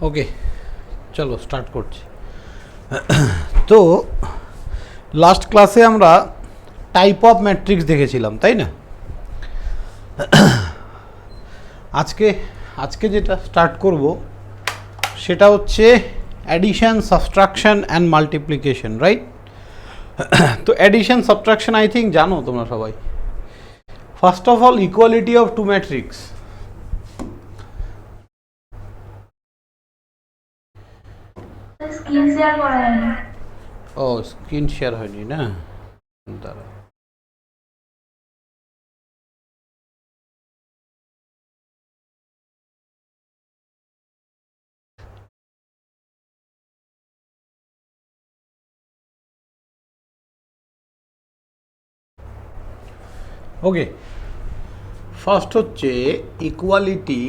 ওকে, চলো স্টার্ট করছি। তো লাস্ট ক্লাসে আমরা টাইপ অফ ম্যাট্রিক্স দেখেছিলাম, তাই না? আজকে যেটা স্টার্ট করব সেটা হচ্ছে addition, subtraction and multiplication, right? তো অ্যাডিশন, সাবট্রাকশন আই থিঙ্ক জানো তোমরা সবাই। First of all, equality of two matrix. Screen share করা হয়নি। ও, স্ক্রিন শেয়ার হয়নি না? দাঁড়া, ওকে। ফার্স্ট হচ্ছে equality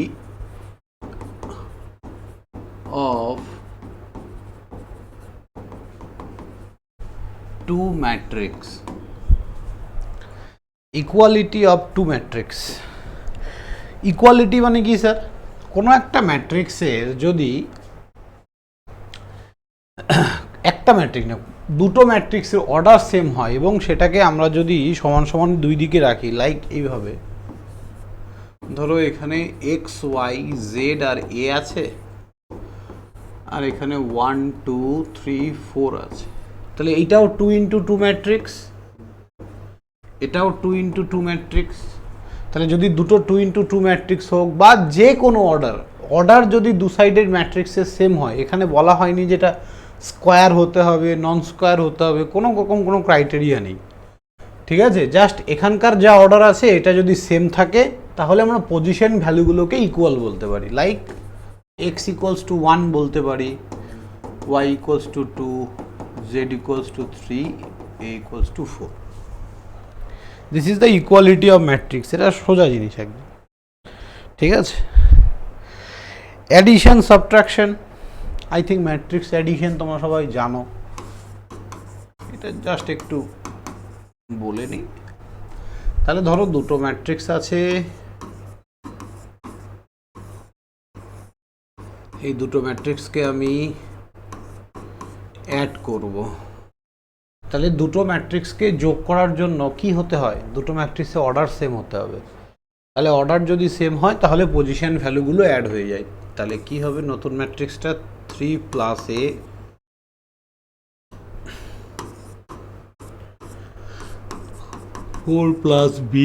of two matrix. Equality of two matrix, equality মানে কি স্যার? কোনো একটা ম্যাট্রিক্সের যদি একটা ম্যাট্রিক্স না, দুটো ম্যাট্রিক্সের অর্ডার সেম হয় এবং সেটাকে আমরা যদি সমান সমান দুই দিকে রাখি, লাইক এইভাবে, ধরো এখানে এক্স ওয়াই জেড আর এ আছে, আর এখানে 1 2 3 4 আছে, তাহলে এইটাও 2 × 2 ম্যাট্রিক্স, এটাও 2 × 2 ম্যাট্রিক্স। তাহলে যদি দুটো 2 × 2 ম্যাট্রিক্স হোক বা যে কোনো অর্ডার যদি দু সাইডের ম্যাট্রিক্সের সেম হয়, এখানে বলা হয়নি যেটা স্কোয়ার হতে হবে, নন স্কোয়ার হতে হবে, কোনো রকম কোনো ক্রাইটেরিয়া নেই, ঠিক আছে? জাস্ট এখানকার যা অর্ডার আছে এটা যদি সেম থাকে তাহলে আমরা পজিশন ভ্যালুগুলোকে ইকুয়াল বলতে পারি। লাইক এক্স ইকুয়ালস টু 1 বলতে পারি, Y equals to 2, Z equals to 3, A equals to 4। This is the equality of matrix. এটা সোজা জিনিস একদম, ঠিক আছে? Addition, subtraction, I think matrix addition তোমরা সবাই জানো, এটা জাস্ট একটু বলে নিই। তাহলে ধরো দুটো ম্যাট্রিক্স আছে, এই দুটো ম্যাট্রিক্সকে আমি অ্যাড করব। তাহলে দুটো ম্যাট্রিক্সকে যোগ করার জন্য কি হতে হয়? দুটো ম্যাট্রিক্সে অর্ডার সেম হতে হবে। তাহলে অর্ডার যদি সেম হয় তাহলে পজিশন ভ্যালুগুলো অ্যাড হয়ে যায়। তাহলে কি হবে নতুন ম্যাট্রিক্সটা? 3 + a 4 + b,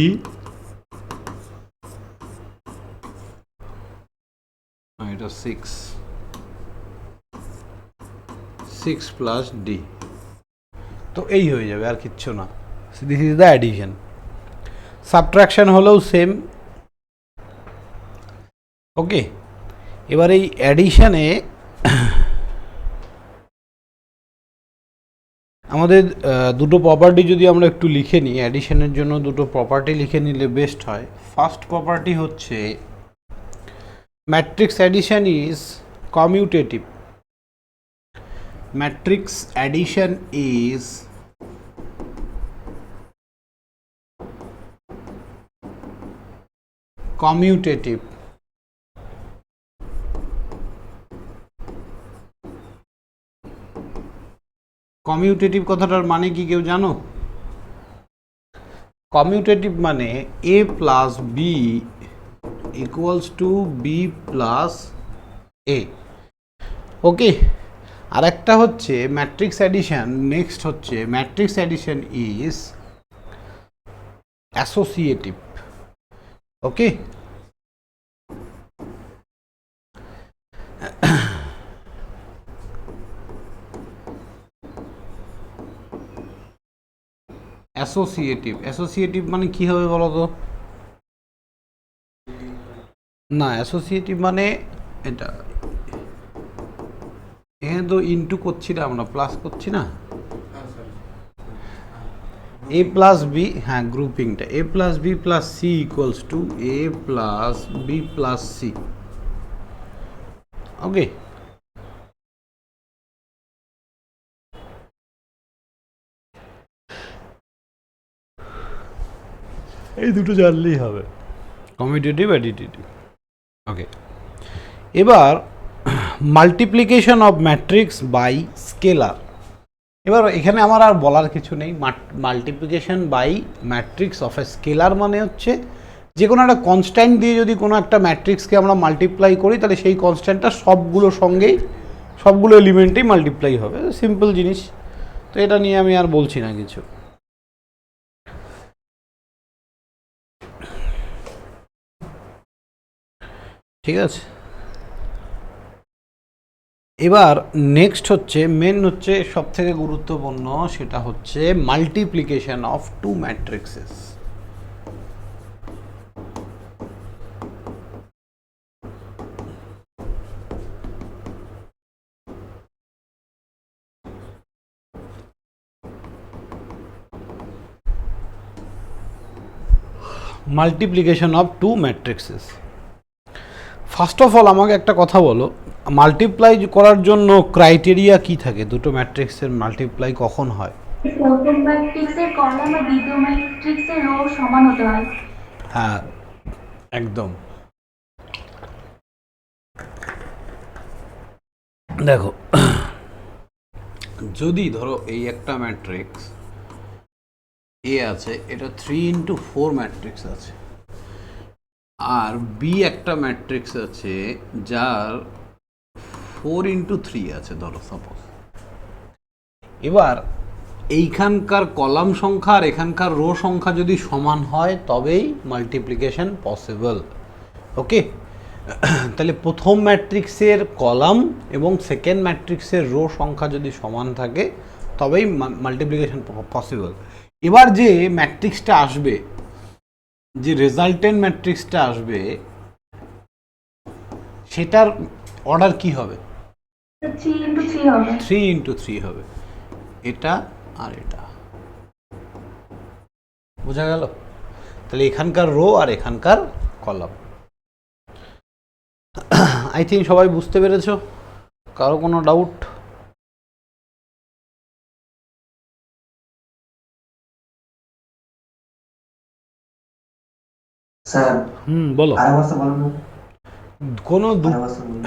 এটা 6 + d। তো এই হয়ে যাবে, আর কিচ্ছু না। This is the addition. Subtraction হলেও সেম। ওকে, এবার এই অ্যাডিশনে আমাদের দুটো প্রপার্টি যদি আমরা একটু লিখে নিই, অ্যাডিশনের জন্য দুটো প্রপার্টি লিখে নিলে বেস্ট হয়। ফার্স্ট প্রপার্টি হচ্ছে matrix addition is commutative. Matrix addition is commutative. Commutative কথাটার মানে কি কেউ জানো? কমিউটেটিভ মানে a + b equals to b + a। ওকে, আর একটা হচ্ছে ম্যাট্রিক্স অ্যাডিশন। নেক্সট হচ্ছে matrix addition is associative. Okay, associative মানে কি হবে বলো তো? না, অ্যাসোসিয়েটিভ মানে এটা, এখানে তো ইনটু করছি না, আমরা প্লাস করছি না। a + b, হ্যাঁ গ্রুপিংটা a + b + c equals to a + b + c। Okay, এই দুটো জানলেই হবে, কমিউটেটিভ, অ্যাডিটিভ। ওকে, এবার multiplication of matrix by scalar. এবার এখানে আমার আর বলার কিছু নেই, multiplication by matrix of a scalar মানে হচ্ছে যে কোনো একটা কনস্ট্যান্ট দিয়ে যদি কোনো একটা ম্যাট্রিক্সকে আমরা মাল্টিপ্লাই করি তাহলে সেই কনস্ট্যান্টটা সবগুলোর সঙ্গেই সবগুলো এলিমেন্টেই মাল্টিপ্লাই হবে, সিম্পল জিনিস। তো এটা নিয়ে আমি আর বলছি না কিছু। ঠিক আছে, এবার নেক্সট হচ্ছে মেন হচ্ছে সব থেকে গুরুত্বপূর্ণ, সেটা হচ্ছে multiplication of two matrices. Multiplication of two matrices. First of all আমাকে একটা কথা বলো, মাল্টিপ্লাই করার জন্য ক্রাইটেরিয়া কি থাকে? দুটো ম্যাট্রিক্সের মাল্টিপ্লাই কখন হয়? প্রথম ম্যাট্রিক্সের কলাম আর দ্বিতীয় ম্যাট্রিক্সের রো সমান হতে হয়। হ্যাঁ, একদম। দেখো, যদি ধরো এই একটা ম্যাট্রিক্স এ আছে, এটা 3x4 ম্যাট্রিক্স আছে, আর বি একটা ম্যাট্রিক্স আছে যার 4x3 আছে ধরো সাপোজ। এবার এইখানকার কলাম সংখ্যা আর এখানকার রো সংখ্যা যদি সমান হয় তবেই মাল্টিপ্লিকেশন পসিবল। ওকে, তাহলে প্রথম ম্যাট্রিক্সের কলাম এবং সেকেন্ড ম্যাট্রিক্সের রো সংখ্যা যদি সমান থাকে তবেই মাল্টিপ্লিকেশন পসিবল। এবার যে ম্যাট্রিক্সটা আসবে, যে রেজাল্টেন্ট ম্যাট্রিক্সটা আসবে, সেটার অর্ডার কি হবে? 3x3 হবে। 3x3 হবে, এটা আর এটা। বোঝা গেল? তাহলে এখানকার রো আর এখানকার কলাম। আই থিঙ্ক সবাই বুঝতে পেরেছো? কারো কোনো ডাউট? স্যার বলো। কোনো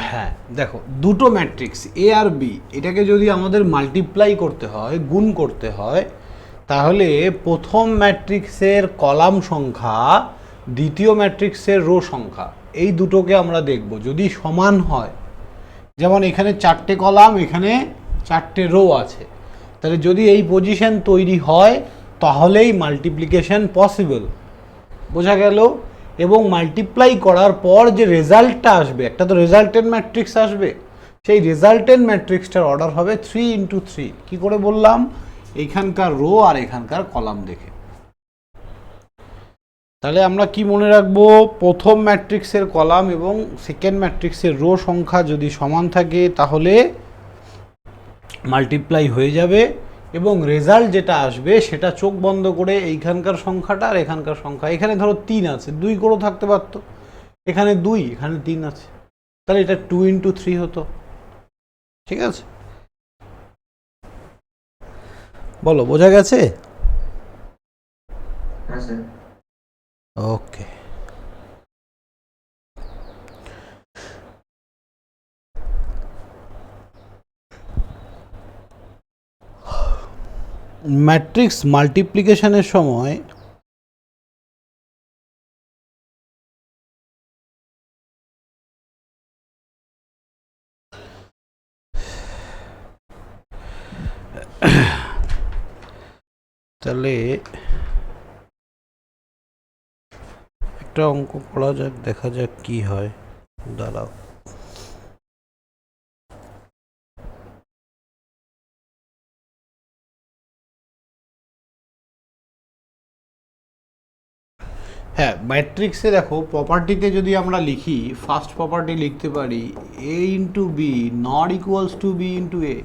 হ্যাঁ, দেখো, দুটো ম্যাট্রিক্স এ আর বি, এটাকে যদি আমাদের মাল্টিপ্লাই করতে হয়, গুণ করতে হয়, তাহলে প্রথম ম্যাট্রিক্সের কলাম সংখ্যা, দ্বিতীয় ম্যাট্রিক্সের রো সংখ্যা, এই দুটোকে আমরা দেখব যদি সমান হয়। যেমন এখানে 4টে কলাম, এখানে 4টে রো আছে, তাহলে যদি এই পজিশন তৈরি হয় তাহলেই মাল্টিপ্লিকেশন পসিবল। বোঝা গেল? এবং মাল্টিপ্লাই করার পর যে রেজাল্টটা আসবে, একটা তো রেজাল্টেন্ট ম্যাট্রিক্স আসবে, সেই রেজাল্টেন্ট ম্যাট্রিক্সটার অর্ডার হবে 3x3। কি করে বললাম? এইখানকার রো আর এখানকার কলাম দেখে। তাহলে আমরা কি মনে রাখবো? প্রথম ম্যাট্রিক্সের কলাম এবং সেকেন্ড ম্যাট্রিক্সের রো সংখ্যা যদি সমান থাকে তাহলে মাল্টিপ্লাই হয়ে যাবে, এবং রেজাল্ট যেটা আসবে সেটা চোখ বন্ধ করে এইখানকার সংখ্যাটা আর এখানকার সংখ্যা, এখানে ধরো 3 আছে, 2 করেও থাকতে পারতো, এখানে 2, এখানে 3 আছে, তাহলে এটা 2x3 হতো। ঠিক আছে, বলো বোঝা গেছে? হ্যাঁ স্যার। ওকে, ম্যাট্রিক্স মাল্টিপ্লিকেশনের সময় তাহলে একটা অঙ্ক করা যাক, দেখা যাক কি হয়। দাঁড়াও, হ্যাঁ, ম্যাট্রিক্সে দেখো প্রপার্টিতে যদি আমরা লিখি, ফার্স্ট প্রপার্টি লিখতে পারি A into B not equals to B into A.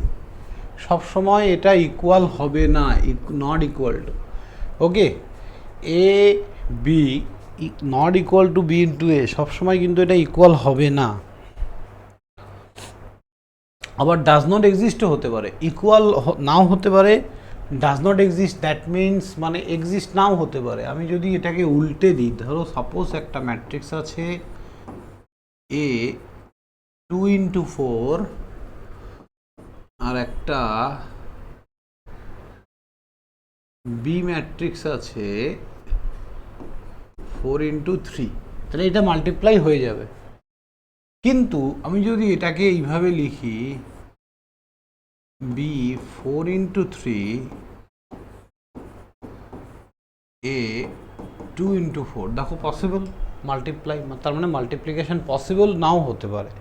সবসময় এটা ইকুয়াল হবে না, not equal to. Okay, A B not equal to B into A, সবসময় কিন্তু এটা ইকুয়াল হবে না। আবার ডাজ নট এক্সিস্টও হতে পারে, ইকুয়াল নাও হতে পারে, does not exist that means মানে এক্সিস্ট নাও হতে পারে। আমি যদি এটাকে উল্টে দিই, ধরো সাপোজ একটা ম্যাট্রিক্স আছে এ 2 into 4 আর একটা বি ম্যাট্রিক্স আছে 4 into 3, তাহলে এটা মাল্টিপ্লাই হয়ে যাবে। কিন্তু আমি যদি এটাকে এইভাবে লিখি বি 4 into 3 এ 2 into 4, দেখো পসিবল মাল্টিপ্লাই, তার মানে মাল্টিপ্লিকেশন পসিবল নাও হতে পারে।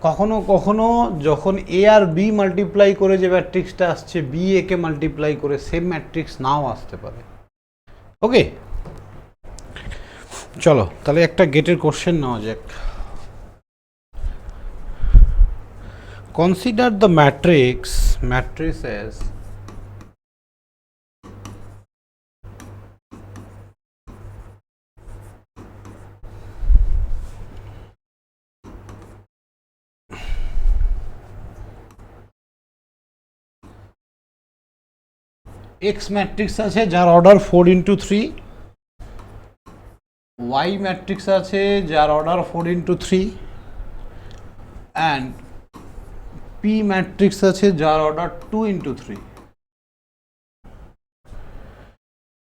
কখনো কখনো যখন এ আর বি মাল্টিপ্লাই করে যে ম্যাট্রিক্সটা আসছে, বি এ কে মাল্টিপ্লাই করে সেম ম্যাট্রিক্স নাও আসতে পারে। ওকে, চলো তাহলে একটা গেটের কোশ্চেন নেওয়া যাক। Consider the matrices X matrix আছে যার অর্ডার 4 into 3, Y ম্যাট্রিক্স আছে যার order 4 into 3 and P matrix আছে যার order 2 into 3।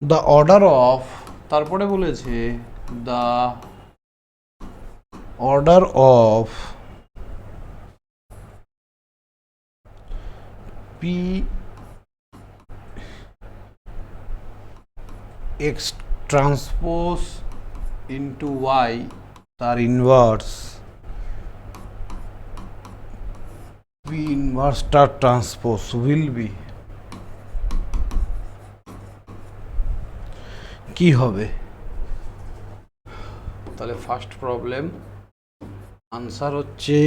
The order of, তারপরে বলেছে the order of P X transpose into Y তার ইনভার্স P inverse তার ট্রান্সপোজ will be কি হবে? তাহলে ফার্স্ট প্রবলেম আনসার হচ্ছে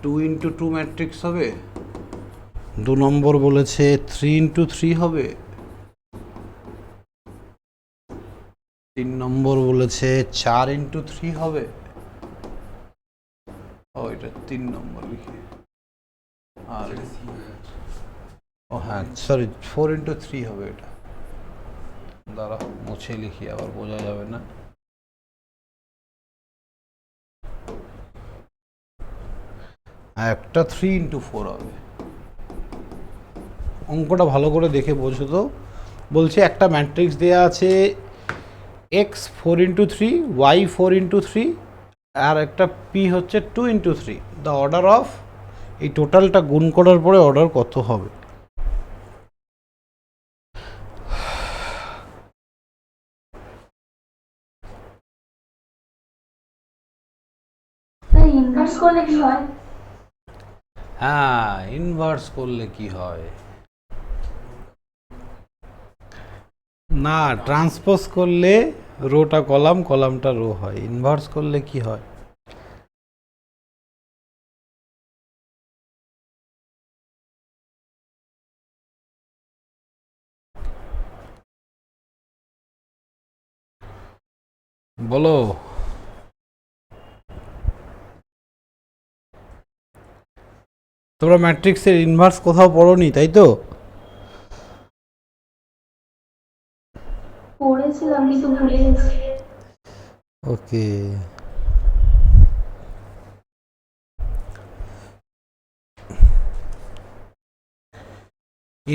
2 into 2 ম্যাট্রিক্স হবে। 2 নম্বর বলেছে 3 into 3 হবে। 3 নম্বর বলেছে 4 into 3 হবে। ও এটা 3 নম্বর লিখে, আর ও হ্যাঁ সরি 4 into 3 হবে। এটা দাঁড়া মুছে লিখি, আবার বোঝা যাবে না। একটা 3 into 4 হবে। অঙ্কটা ভালো করে দেখে বোঝো তো। বলছে একটা ম্যাট্রিক্স দেয়া আছে x 4 into 3, y 4 into 3 আর একটা p হচ্ছে 2 into 3। দ্য অর্ডার অফ, এই টোটালটা গুণ করার পরে অর্ডার কত হবে? ইনভার্স করলে কি হয়? হ্যাঁ, ইনভার্স করলে কি হয়? না, ট্রান্সপোজ করলে রোটা কলাম, কলামটা রো হয়। ইনভার্স করলে কি হয়? বলো। তোমরা ম্যাট্রিক্সের ইনভার্স কোথাও পড়োনি, তাই তো? পড়েছিলাম কিন্তু ভুলে গেছি। ওকে,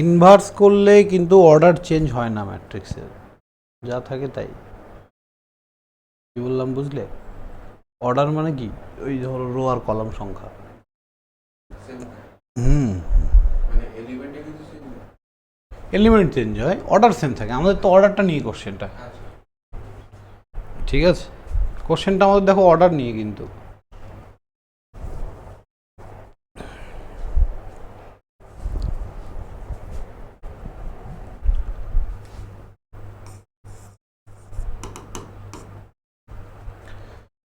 ইনভার্স করলে কিন্তু অর্ডার চেঞ্জ হয় না ম্যাট্রিক্সের, যা থাকে তাই। কি বললাম বুঝলে? অর্ডার মানে কি, ওই ধরো রো আর কলাম সংখ্যা। এলিমেন্ট চেঞ্জ হয়, অর্ডার সেম থাকে। আমাদের তো অর্ডারটা নিয়ে কোশ্চেনটা, ঠিক আছে? কোশ্চেনটা আমাদের দেখো অর্ডার নিয়ে কিন্তু।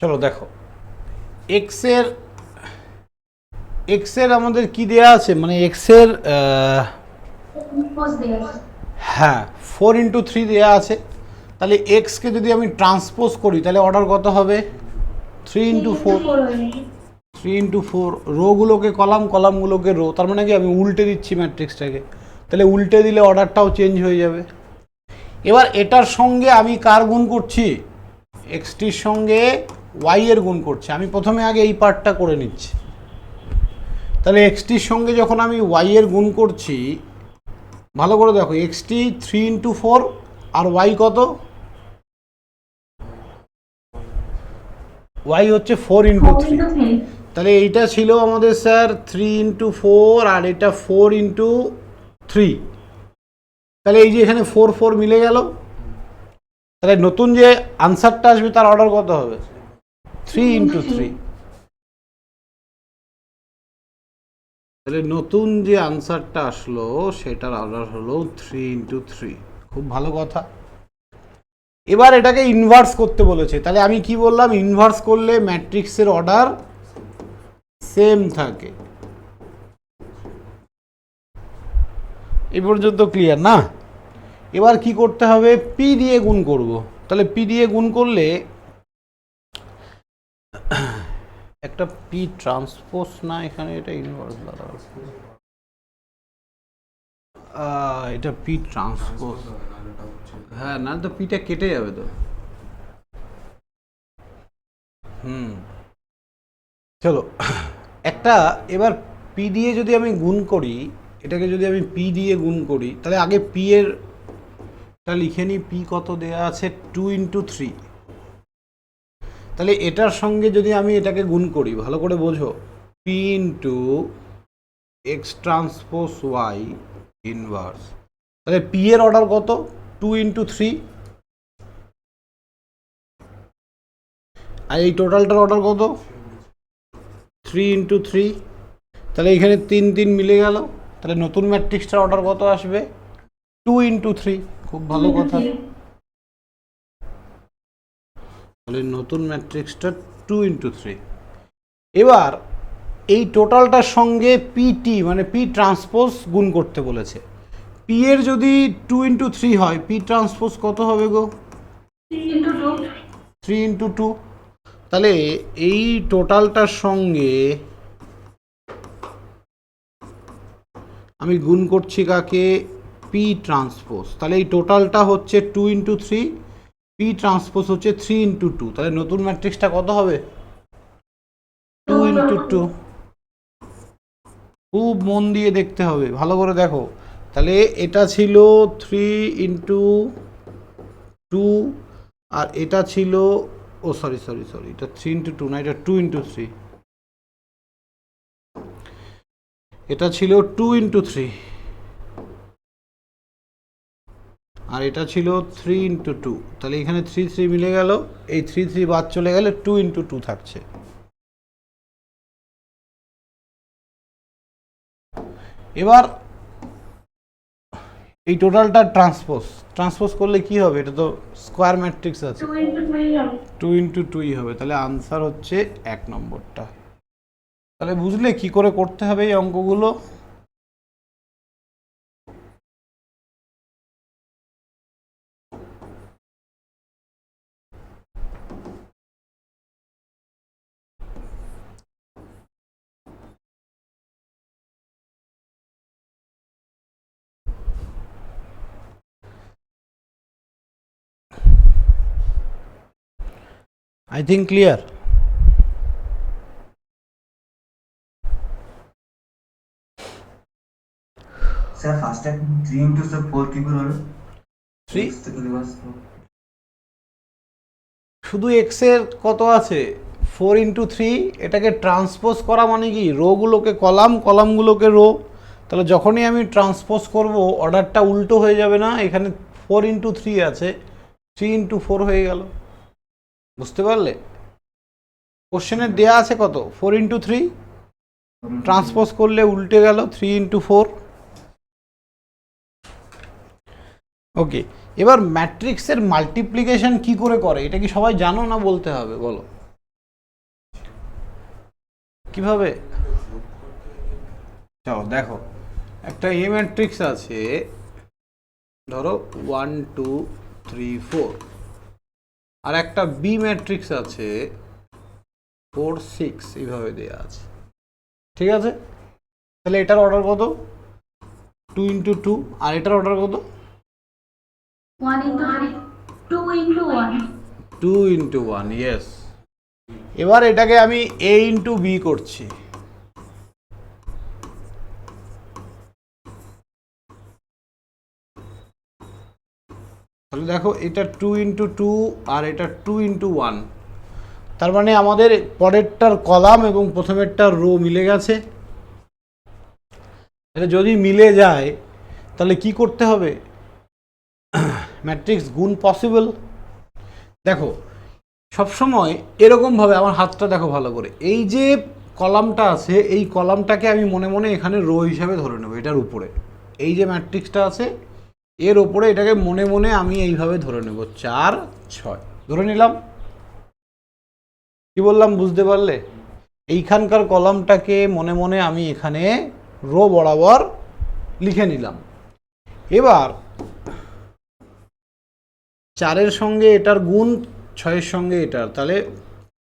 চলো দেখো, এক্স এর আমাদের কি দেয়া আছে, মানে এক্স এর হ্যাঁ 4 into 3 দেয়া আছে। তাহলে এক্স কে যদি আমি ট্রান্সপোজ করি তাহলে অর্ডার কত হবে? 3 into 4। 3 into 4, রোগুলোকে column, কলামগুলোকে rho. তার মানে কি আমি উল্টে দিচ্ছি ম্যাট্রিক্সটাকে, তাহলে উল্টে দিলে অর্ডারটাও চেঞ্জ হয়ে যাবে। এবার এটার সঙ্গে আমি কার গুণ করছি? এক্সটির সঙ্গে ওয়াই এর গুণ করছি। আমি প্রথমে আগে এই পার্টটা করে নিচ্ছি। তাহলে এক্সটির সঙ্গে যখন আমি ওয়াই এর গুণ করছি, ভালো করে দেখো, এক্সটি 3 × 4 আর ওয়াই কত? ওয়াই হচ্ছে 4 × 3। তাহলে এইটা ছিল আমাদের স্যার 3 × 4 আর এটা 4 × 3। তাহলে এই যে এখানে 4 4 মিলে গেল। তাহলে নতুন যে আনসারটা আসবে তার অর্ডার কত হবে? 3 × 3। তাহলে নতুন যে আনসারটা আসলো সেটার অর্ডার হলো 3 × 3। খুব ভালো কথা। এবার এটাকে ইনভার্স করতে বলেছে। তাহলে আমি কি বললাম? ইনভার্স করলে ম্যাট্রিক্সের অর্ডার সেম থাকে। এই পর্যন্ত ক্লিয়ার না? এবার কি করতে হবে? পি দিয়ে গুণ করব। তাহলে পি দিয়ে গুণ করলে একটা পি ট্রান্সপোজ না, এখানে এটা ইনভার্স দাঁড়াবে, এটা পি ট্রান্সপোজ। হ্যাঁ, না তো পিটা কেটে যাবে তো। চলো একটা এবার পি দিয়ে যদি আমি গুণ করি, এটাকে যদি আমি পি দিয়ে গুণ করি, তাহলে আগে পি এর লিখে নিই। পি কত দেয়া আছে? 2 × 3। তাহলে এটার সঙ্গে যদি আমি এটাকে গুণ করি, ভালো করে বোঝো, P × X transpose Y inverse. তাহলে পি এর অর্ডার কত? 2 × 3। আর এই টোটালটার অর্ডার কত? 3 × 3। তাহলে এখানে 3 3 মিলে গেল। তাহলে নতুন ম্যাট্রিক্সটার অর্ডার কত আসবে? 2 × 3। খুব ভালো কথা। তাহলে নতুন ম্যাট্রিক্সটা 2 × 3। এবার এই টোটালটার সঙ্গে পিটি মানে পি ট্রান্সপোজ গুণ করতে বলেছে। পি এর যদি 2 × 3 হয়, পি ট্রান্সপোজ কত হবে গো? 3 × 2। তাহলে এই টোটালটার সঙ্গে আমি গুণ করছি কাকে? P transpose. তাহলে এই টোটালটা হচ্ছে 2 × 3, পি ট্রান্সপোজ হচ্ছে 3 × 2। তাহলে নতুন ম্যাট্রিক্সটা কত হবে? 2 × 2। খুব মন দিয়ে দেখতে হবে, ভালো করে দেখো। তাহলে এটা ছিল 3 × 2 আর এটা ছিল, ও সরি, এটা 3 × 2 না, এটা 2 × 3। এটা ছিল 2 × 3 আর এটা ছিল 3 × 2। তাহলে এখানে 3 3 মিলে গেল, এই 3 3 বাদ চলে গেলে 2 × 2 থাকছে। এবার এই টোটালটা ট্রান্সপোজ করলে কি হবে? এটা তো স্কোয়ার ম্যাট্রিক্স আছে, 2 × 2 হবে। তাহলে আনসার হচ্ছে 1 নম্বরটা। তাহলে বুঝলে কি করে করতে হবে এই অঙ্কগুলো? I think clear. Sir first time 3 × 4 কি করে হলো? 3 X ইনভার্স শুধু এক্স এর কত আছে? 4 × 3। এটাকে ট্রান্সপোজ করা মানে কি? রোগুলোকে কলাম, কলামগুলোকে রো। তাহলে যখনই আমি ট্রান্সপোজ করব, অর্ডারটা উল্টো হয়ে যাবে না? এখানে 4 × 3 আছে, 3 × 4 হয়ে গেল। বুঝতে পারলে? কোশ্চেনের দেয়া আছে কত? 4 × 3। ট্রান্সপোজ করলে উল্টে গেল 3 × 4। ওকে, এবার ম্যাট্রিক্সের মাল্টিপ্লিকেশন কি করে করে? এটা কি সবাই জানো না বলতে হবে? বলো কিভাবে? চলো দেখো, একটা এ ম্যাট্রিক্স আছে, ধরো 1 2 3 4, আর একটা বি ম্যাট্রিক্স আছে 4 6, এইভাবে দেওয়া আছে। ঠিক আছে? তাহলে এটার অর্ডার কত? 2 × 2। আর এটার অর্ডার কত? 1 × 3, 2 × 1। 2 × 1, ইয়েস। এবার এটাকে আমি a ইন্টু বি করছি। তাহলে দেখো এটা 2 ইন্টু 2 আর এটা 2 ইন্টু 1, তার মানে আমাদের পরেরটার কলাম এবং প্রথমেরটার রো মিলে গেছে। এটা যদি মিলে যায় তাহলে কি করতে হবে, ম্যাট্রিক্স গুণ পসিবল। দেখো সবসময় এরকমভাবে আমার হাতটা দেখো ভালো করে, এই যে কলামটা আছে এই কলামটাকে আমি মনে মনে এখানে রো হিসাবে ধরে নেব, এটার উপরে এই যে ম্যাট্রিক্সটা আছে এর ওপরে এটাকে মনে মনে আমি এইভাবে ধরে নেব 4 6 ধরে নিলাম। কি বললাম বুঝতে পারলে? এইখানকার কলামটাকে মনে মনে আমি এখানে রো বরাবর লিখে নিলাম। এবার 4-এর সঙ্গে এটার গুণ 6-এর সঙ্গে এটার, তাহলে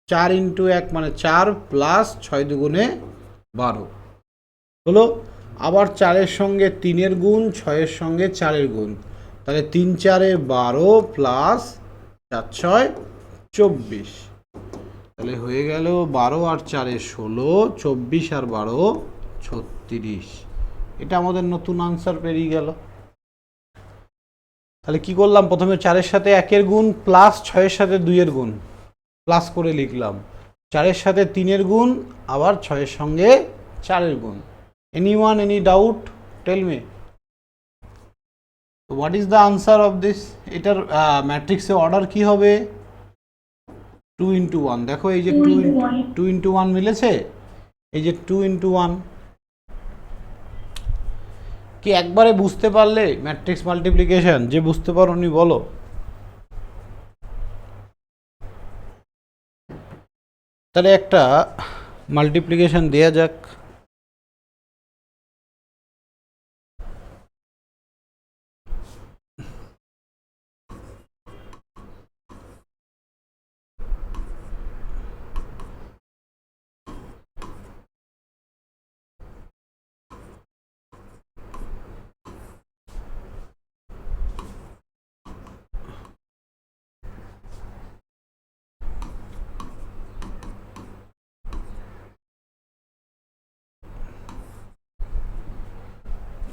4 ইন্টু 1 মানে 4 প্লাস 6 দুগুণে 12 হলো। আবার 4-এর সঙ্গে 3-এর গুণ, 6-এর সঙ্গে 4-এর গুণ, তাহলে 3 4-এ 12 প্লাস 4 6 24, তাহলে হয়ে গেল 12 আর 4-এ 16, 24 আর 12 36। এটা আমাদের নতুন আনসার পেরিয়ে গেল। তাহলে কি করলাম, প্রথমে 4-এর সাথে 1-এর গুণ প্লাস 6-এর সাথে 2-এর গুণ প্লাস করে লিখলাম, 4-এর সাথে 3-এর গুণ আবার 6-এর সঙ্গে 4-এর গুণ। Anyone, any doubt? Tell me. So what is the answer of this? এটার ম্যাট্রিক্সের অর্ডার কি হবে? 2 ইন্টু 1। দেখো এই যে 2 ইন্টু 1 মিলেছে, এই যে 2 ইন্টু 1। কি একবারে বুঝতে পারলে ম্যাট্রিক্স মাল্টিপ্লিকেশন? যে বুঝতে পারোনি বলো। তাহলে একটা মাল্টিপ্লিকেশন দেয়া যাক।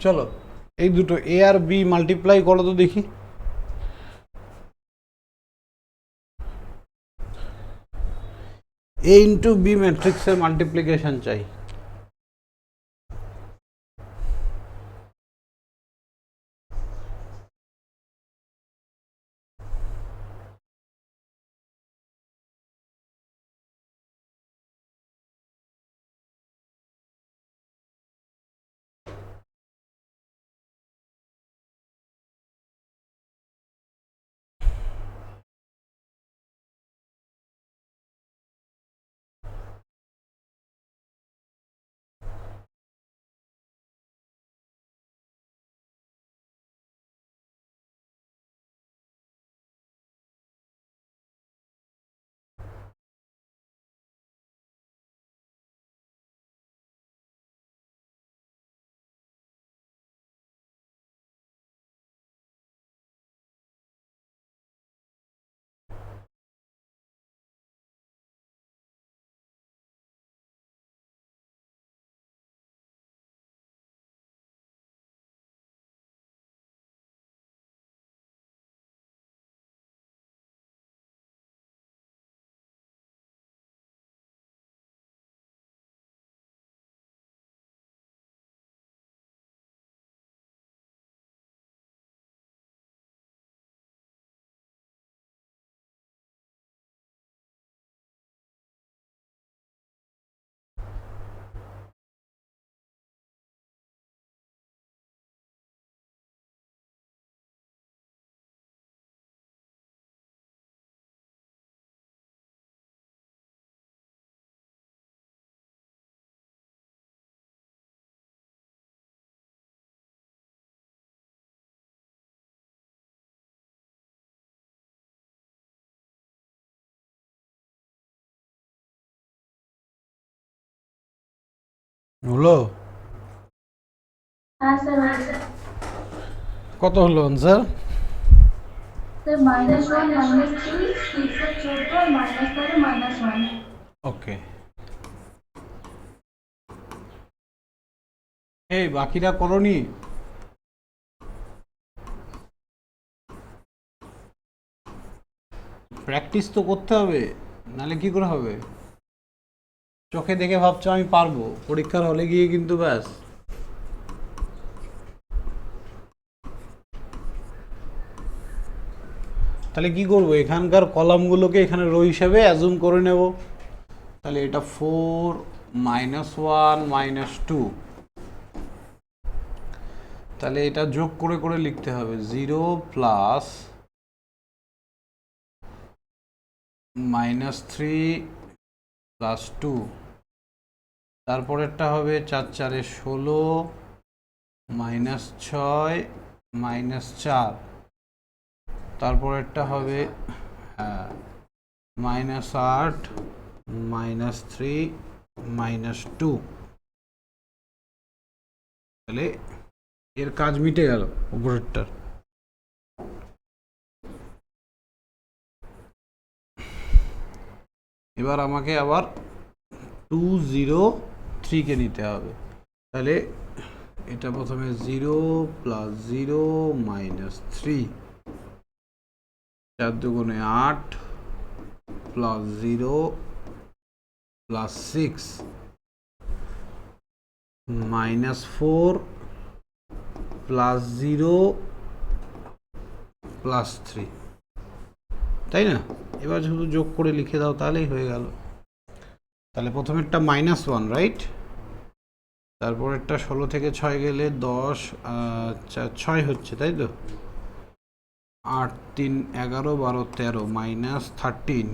চলো এই দুটো এ আর বি মাল্টিপ্লাই করো তো দেখি। এ ইন্টু বি ম্যাট্রিক্সের মাল্টিপ্লিকেশন চাই। হলো? হ্যাঁ স্যার হয়েছে। কত হলো আনসার? স্যার -1 -3 6 -14 -13 -1। ওকে, এই বাকিরা করনি? প্র্যাকটিস তো করতে হবে, নাহলে কি করে হবে? চোখে দেখে ভাবছো আমি পারবো, পরীক্ষার হলে গিয়ে কিন্তু ব্যাস। তাহলে কি করবো, এখানকার কলামগুলোকে এখানে রো হিসাবে অ্যাজুম করে নেব। তাহলে এটা 4 -1 -2, তাহলে এটা যোগ করে করে লিখতে হবে 0 প্লাস -3 প্লাস 2, তারপরেরটা হবে 4 4 16 -6 -4, তারপরেরটা হবে -8 -3 -2। তাহলে এর কাজ মিটে গেল উপরেরটার। এবার আমাকে আবার 2 0 3 কে নিতে হবে। তাহলে এটা প্রথমে 0 প্লাস 0 -3, 4 দুগুণে 8 প্লাস 0 প্লাস 6 -4 প্লাস 0 প্লাস 3, তাই না? এবার শুধু যোগ করে লিখে দাও, তাহলেই হয়ে গেল। তাহলে প্রথমেরটা -1, রাইট? তারপরেরটা 16 থেকে 6 গেলে 10, 6 হচ্ছে, তাই তো? 8 3 11 12 13 -13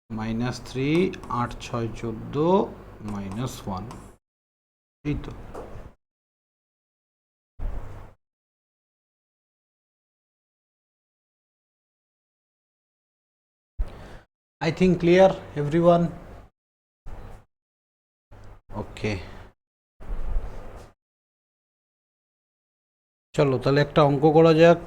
-3 8 6 14 -1, এই তো। I think clear everyone? Okay, চলো তাহলে একটা অঙ্ক করা যাক।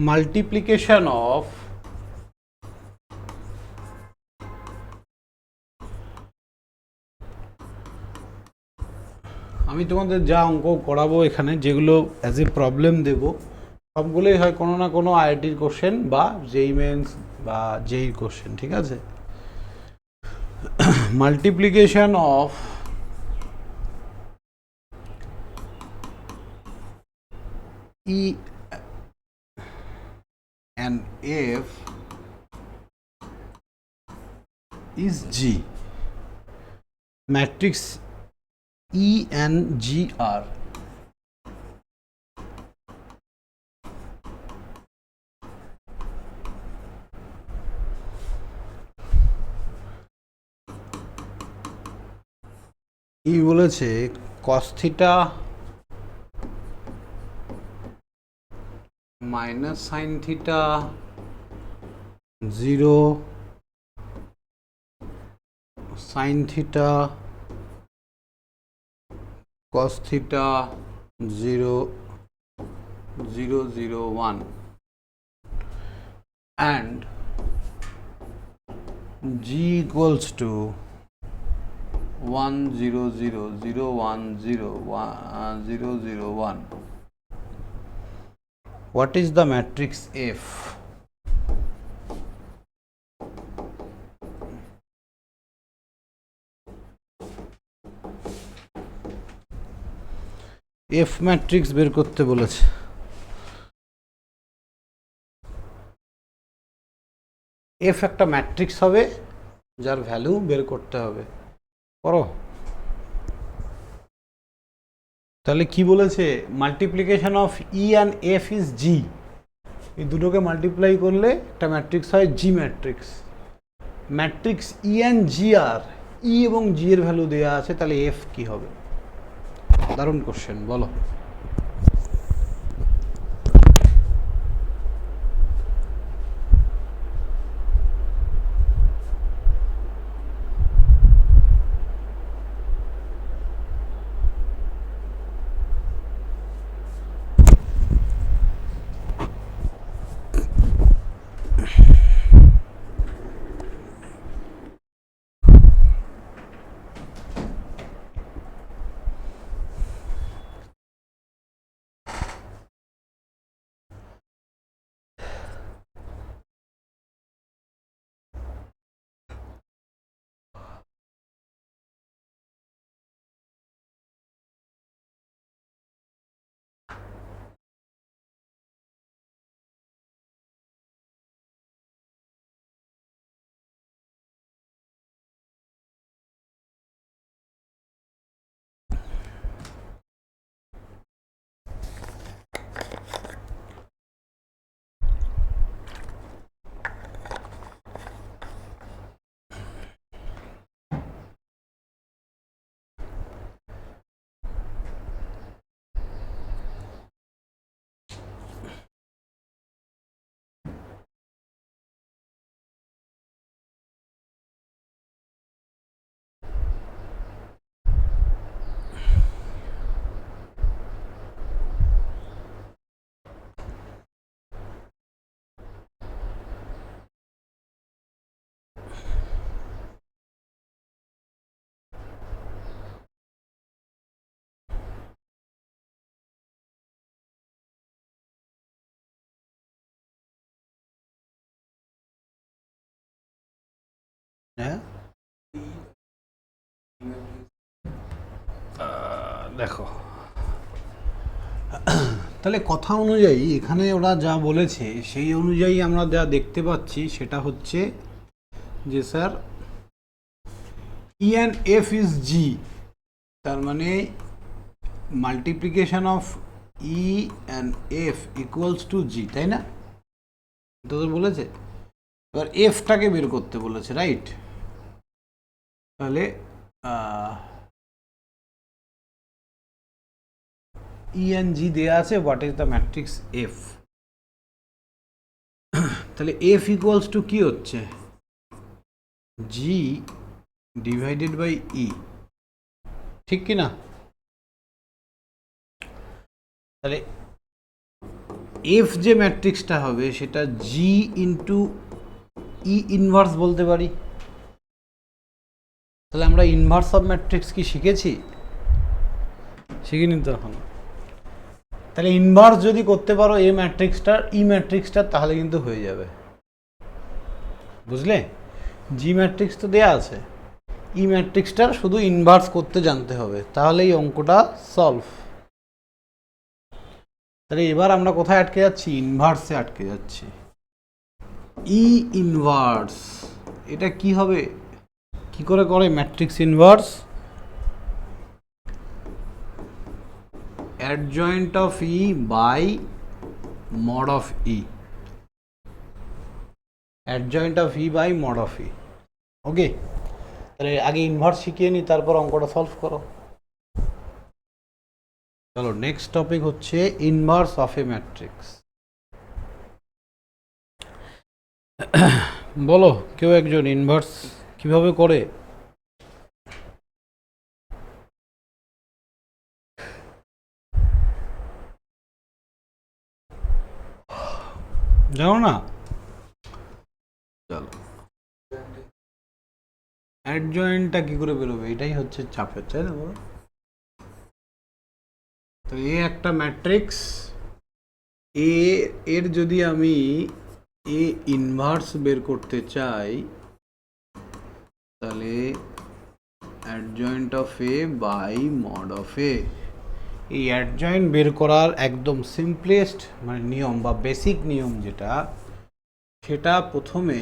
মাল্টিপ্লিকেশন অফ আমি তোমাদের যা অঙ্ক করাবো এখানে, যেগুলো অ্যাজ এ প্রবলেম দেব, সবগুলোই হয় কোনো না কোনো আইআইটির কোশ্চেন বা জেই মেন্স বা জেই কোশ্চেন, ঠিক আছে? Multiplication of E and F is G. Matrix E and G are ই বলেছে cos theta minus sine theta 0, sine theta cos theta 0 0 0 1 and G equals to 1 0 0 0 1 0 0 0 1. What is the matrix F? F matrix বের করতে বলেছে। F একটা matrix হবে যার value বের করতে হবে, করো। তাহলে কি বলেছে, multiplication of E and F is G. এই দুটোকে মাল্টিপ্লাই করলে একটা ম্যাট্রিক্স হয় G matrix. Matrix E and G আর, ই এবং জি এর ভ্যালু দেওয়া আছে, তাহলে এফ কি হবে? দারুণ কোশ্চেন, বলো। হ্যাঁ দেখো, তাহলে কথা অনুযায়ী এখানে ওরা যা বলেছে সেই অনুযায়ী আমরা যা দেখতে পাচ্ছি সেটা হচ্ছে যে sir E and F is G, তার মানে multiplication of E and F equals to G, তাই না? এটা তো বলেছে। এবার এফটাকে বের করতে বলেছে, রাইট? তাহলে ই অ্যান্ড জি দেওয়া আছে, what is the matrix F. তাহলে এফ ইকুয়ালস টু কি হচ্ছে, জি ডিভাইডেড বাই ই, ঠিক কি না? তাহলে এফ যে ম্যাট্রিক্সটা হবে সেটা জি ইন্টু ই ইনভার্স বলতে পারি। তাহলে আমরা ইনভার্স অফ ম্যাট্রিক্স কি শিখেছি? শিখিনি তো এখন। তাহলে ইনভার্স যদি করতে পারো এ ম্যাট্রিক্সটার ই ম্যাট্রিক্সটার, তাহলে কিন্তু হয়ে যাবে, বুঝলে? জি ম্যাট্রিক্স তো দেয়া আছে, ই ম্যাট্রিক্সটার শুধু ইনভার্স করতে জানতে হবে, তাহলে এই অঙ্কটা সলভ। তাহলে এবার আমরা কোথায় আটকে যাচ্ছি? ইনভার্সে আটকে যাচ্ছি। ই ইনভার্স এটা কি হবে, কি করে করে matrix inverse? adjoint of E by mod of E, adjoint of E by mod of E, ওকে? তাহলে আগে ইনভার্স শিখিয়ে নি, তারপর অঙ্কটা সলভ করো। চলো নেক্সট টপিক হচ্ছে ইনভার্স অফ এ ম্যাট্রিক্স। বলো কেউ একজন ইনভার্স কিভাবে করে? জানো না? চলো, অ্যাডজয়েন্টটা কি করে বেরোবে, এটাই হচ্ছে চাপের, তাই না? বলো তো এ একটা ম্যাট্রিক্স, এ এর যদি আমি এ ইনভার্স বের করতে চাই, তাহলে adjoint of A by mod of A. এই অ্যাডজয়েন্ট বের করার একদম সিম্পলেস্ট মানে নিয়ম বা বেসিক নিয়ম যেটা, সেটা প্রথমে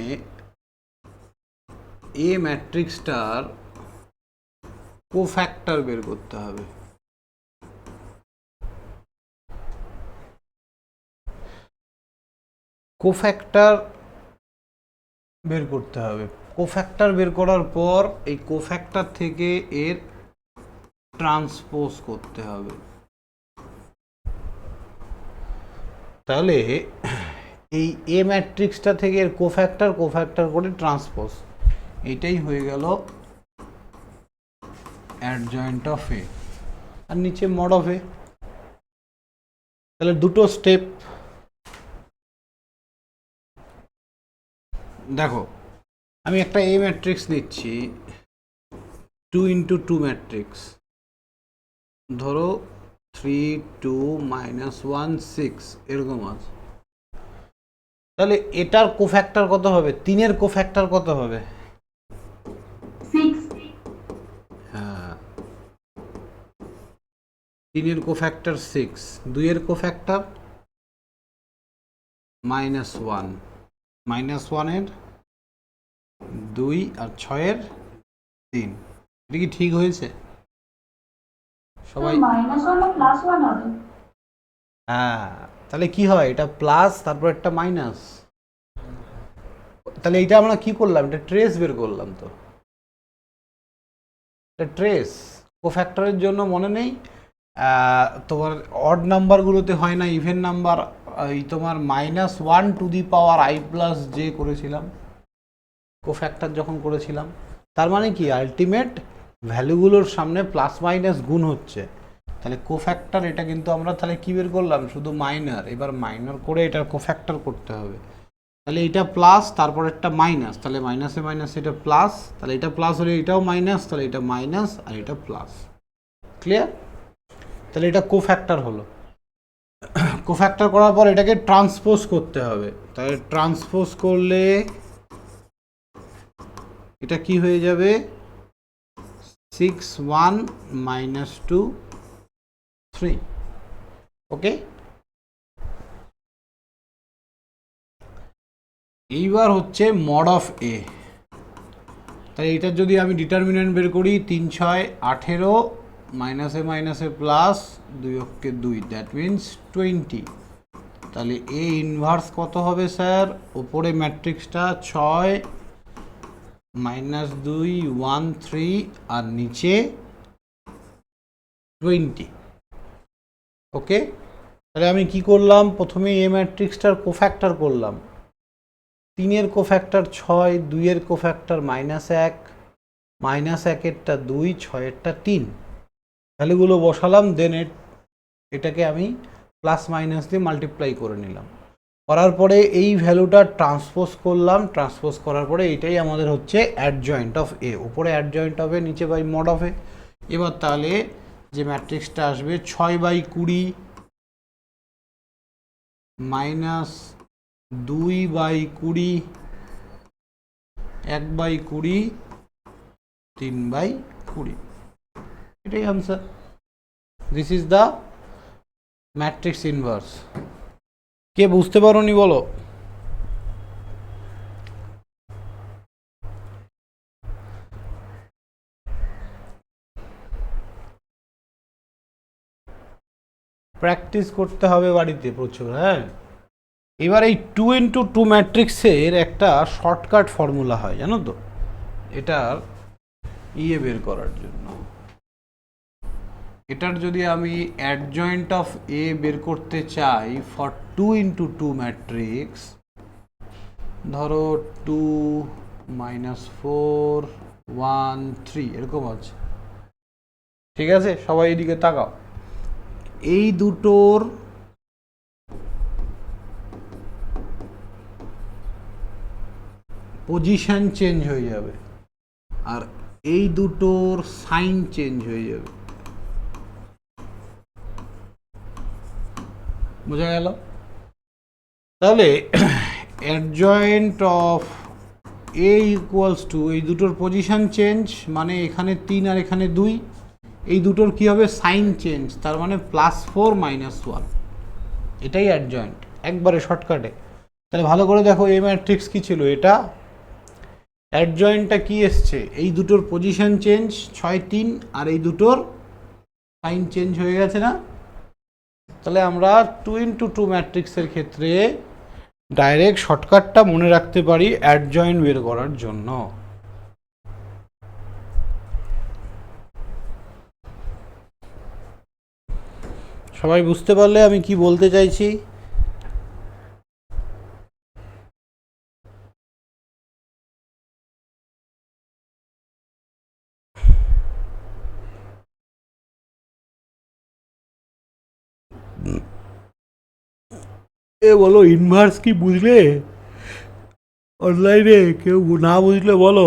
এ ম্যাট্রিক্সটার কোফ্যাক্টর বের করতে হবে। কোফ্যাক্টর বের করতে হবে, কোফ্যাক্টর বের করার পর এই কোফ্যাক্টর থেকে এর ট্রান্সপোজ করতে হবে। তাহলে এই এ ম্যাট্রিক্সটা থেকে এর কোফ্যাক্টর, কোফ্যাক্টর করে ট্রান্সপোজ, এইটাই হয়ে গেল অ্যাডজয়েন্ট অফ এ, আর নিচে মড অফ এ। তাহলে দুটো স্টেপ দেখো, আমি একটা এ ম্যাট্রিক্স নিচ্ছি, 2 into 2 ম্যাট্রিক্স, ধরো 3 2 -1 6 এরকম আছে। তাহলে এটার কোফ্যাক্টর কত হবে, 3 এর কোফ্যাক্টর কত হবে? 6, হ্যাঁ, 3 এর কোফ্যাক্টর 6, 2 এর কোফ্যাক্টর -1, -1 এর 2 আর 6 এর 3। এটা কি ঠিক হয়েছে সবাই? -1 না +1 হবে? হ্যাঁ, তাহলে কি হয়, এটা প্লাস তারপর একটা মাইনাস। তাহলে এটা আমরা কি করলাম, এটা ট্রেস বের করলাম। তো এটা ট্রেস কোফ্যাক্টরের জন্য মনে নেই তোমার অড নাম্বারগুলোতে হয় না, ইভেন নাম্বার, এই তোমার -1 to the power i plus J করেছিলাম কোফ্যাক্টর যখন করেছিলাম। তার মানে কি আলটিমেট ভ্যালুগুলোর সামনে প্লাস মাইনাস গুণ হচ্ছে। তাহলে কোফ্যাক্টর এটা কিন্তু আমরা তাহলে কি বের করলাম, শুধু মাইনার। এবার মাইনার করে এটার কোফ্যাক্টর করতে হবে। তাহলে এটা প্লাস তারপর একটা মাইনাস, তাহলে মাইনাসে মাইনাস এটা প্লাস, তাহলে এটা প্লাস হলে এটাও মাইনাস, তাহলে এটা মাইনাস আর এটা প্লাস। ক্লিয়ার? তাহলে এটা কোফ্যাক্টর হলো। কোফ্যাক্টর করার পর এটাকে ট্রান্সপোজ করতে হবে। তাহলে ট্রান্সপোজ করলে এটা কি হয়ে যাবে 6 1 -2 3। ওকে, এইবার হচ্ছে মড অফ এ। তাহলে এটার যদি আমি ডিটারমিনেন্ট বের করি 3 6 18 মাইনাসে প্লাস 2 অক্ষে 2, দ্যাট মিনস 20। তাহলে এ ইনভার্স কত হবে স্যার? উপরে ম্যাট্রিক্সটা 6 -2 1 3 আর নিচে 20। ওকে, তাহলে আমি কি করলাম? প্রথমে এ ম্যাট্রিক্সটার কোফ্যাক্টর করলাম। 3-এর কোফ্যাক্টর 6, 2-এর কোফ্যাক্টর -1, -1-এরটা 2, 6-এরটা 3। ভ্যালুগুলো বসালাম, দেন এটাকে আমি প্লাস মাইনাস দিয়ে মাল্টিপ্লাই করে নিলাম। করার পরে এই ভ্যালুটা ট্রান্সপোজ করলাম, ট্রান্সপোজ করার পরে এইটাই আমাদের হচ্ছে অ্যাডজয়েন্ট অফ এ। উপরে অ্যাডজয়েন্ট অফ এ, নিচে বাই মড অফ এ। এবার তাহলে যে ম্যাট্রিক্সটা আসবে 6/20 মাইনাস 2/20 1/20 3/20, এটাই answer. This is the matrix inverse. কে বুঝতে পারোনি বলো? প্র্যাকটিস করতে হবে বাড়িতে প্রচুর। হ্যাঁ, এবার এই 2x2 ম্যাট্রিক্সের একটা শর্টকাট ফর্মুলা হয়, জানো তো? এটার ইয়ে বের করার জন্য, এটার যদি আমি অ্যাডজয়েন্ট অফ এ বের করতে চাই ফর 2x2 ম্যাট্রিক্স, ধরো 2 -4 1 3 এরকম আছে। ঠিক আছে, সবাই এদিকে তাকাও। এই দুটোর পজিশন চেঞ্জ হয়ে যাবে আর এই দুটোর সাইন চেঞ্জ হয়ে যাবে। বোঝা গেল? তাহলে adjoint of A equals two, এই দুটোর পজিশন চেঞ্জ মানে এখানে 3 আর এখানে 2, এই দুটোর কি হবে? সাইন চেঞ্জ, তার মানে +4 -1, এটাই অ্যাডজয়েন্ট একবারে শর্টকাটে। তাহলে ভালো করে দেখো, এ ম্যাট্রিক্স কি ছিল? এটা অ্যাডজয়েন্টটা কি এসছে? এই দুটোর পজিশন চেঞ্জ 6 3 আর এই দুটোর সাইন চেঞ্জ হয়ে গেছে না? তাহলে আমরা 2x2 ম্যাট্রিক্সের ক্ষেত্রে ডাইরেক্ট শর্টকাটটা মনে রাখতে পারি অ্যাডজয়েন্ট বের করার জন্য। সবাই বুঝতে পারলে আমি কি বলতে চাইছি? এ বলো, ইনভার্স কি বুঝলে? অনলাইনে কেউ না বুঝলে বলো।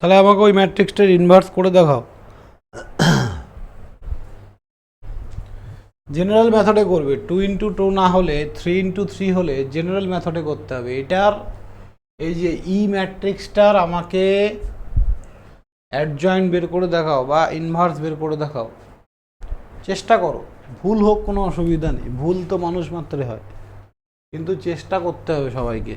তাহলে আমাকে ওই ম্যাট্রিক্সটার ইনভার্স করে দেখাও। জেনারেল মেথডে করবে, 2x2 না হলে 3x3 হলে জেনারেল মেথডে করতে হবে। এটার এই যে ই ম্যাট্রিক্সটার আমাকে অ্যাডজয়েন্ট বের করে দেখাও বা ইনভার্স বের করে দেখাও, চেষ্টা করো। ভুল হোক, কোনো অসুবিধা নেই, ভুল তো মানুষ মাত্রে হয়, কিন্তু চেষ্টা করতে হবে সবাইকে।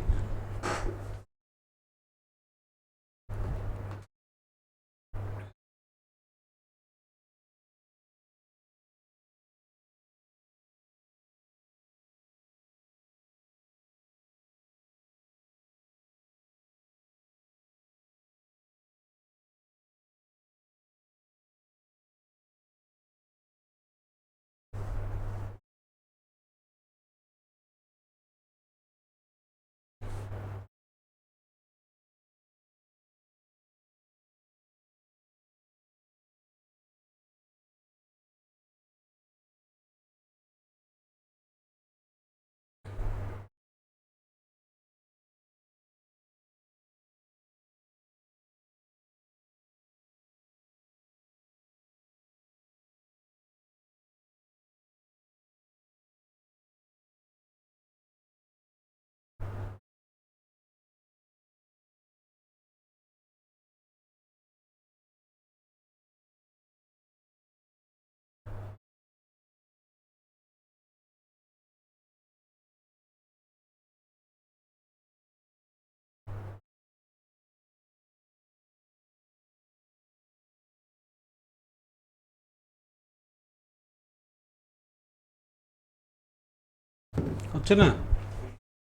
হচ্ছে না?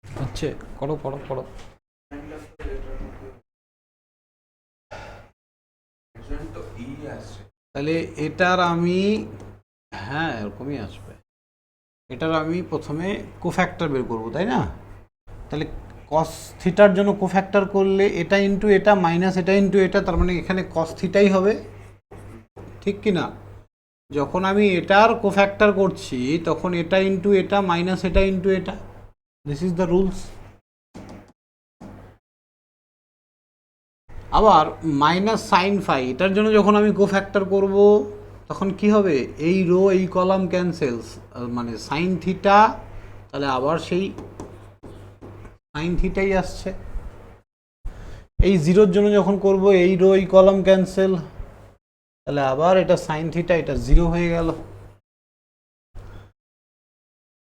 হচ্ছে, করো করো করো। তাহলে এটার আমি, হ্যাঁ এরকমই আসবে, এটার আমি প্রথমে কোফ্যাক্টর বের করব, তাই না? তাহলে কস থিটার জন্য কোফ্যাক্টর করলে এটা ইন্টু এটা মাইনাস এটা ইন্টু এটা, তার মানে এখানে কস থিটাই হবে, ঠিক কি না? যখন আমি এটার কোফ্যাক্টর করছি তখন এটা ইন্টু এটা মাইনাস এটা ইন্টু এটা, দিস ইজ দ্য রুলস। আবার মাইনাস সাইন ফাই, এটার জন্য যখন আমি কোফ্যাক্টর করব তখন কি হবে, এই রো এই কলাম ক্যান্সেলস, মানে সাইন থিটা, তাহলে আবার সেই সাইন থিটাই আসছে। এই জিরোর জন্য যখন করব এই রো এই কলাম ক্যান্সেল, তাহলে আবার এটা সাইন থিটা, এটা জিরো হয়ে গেল।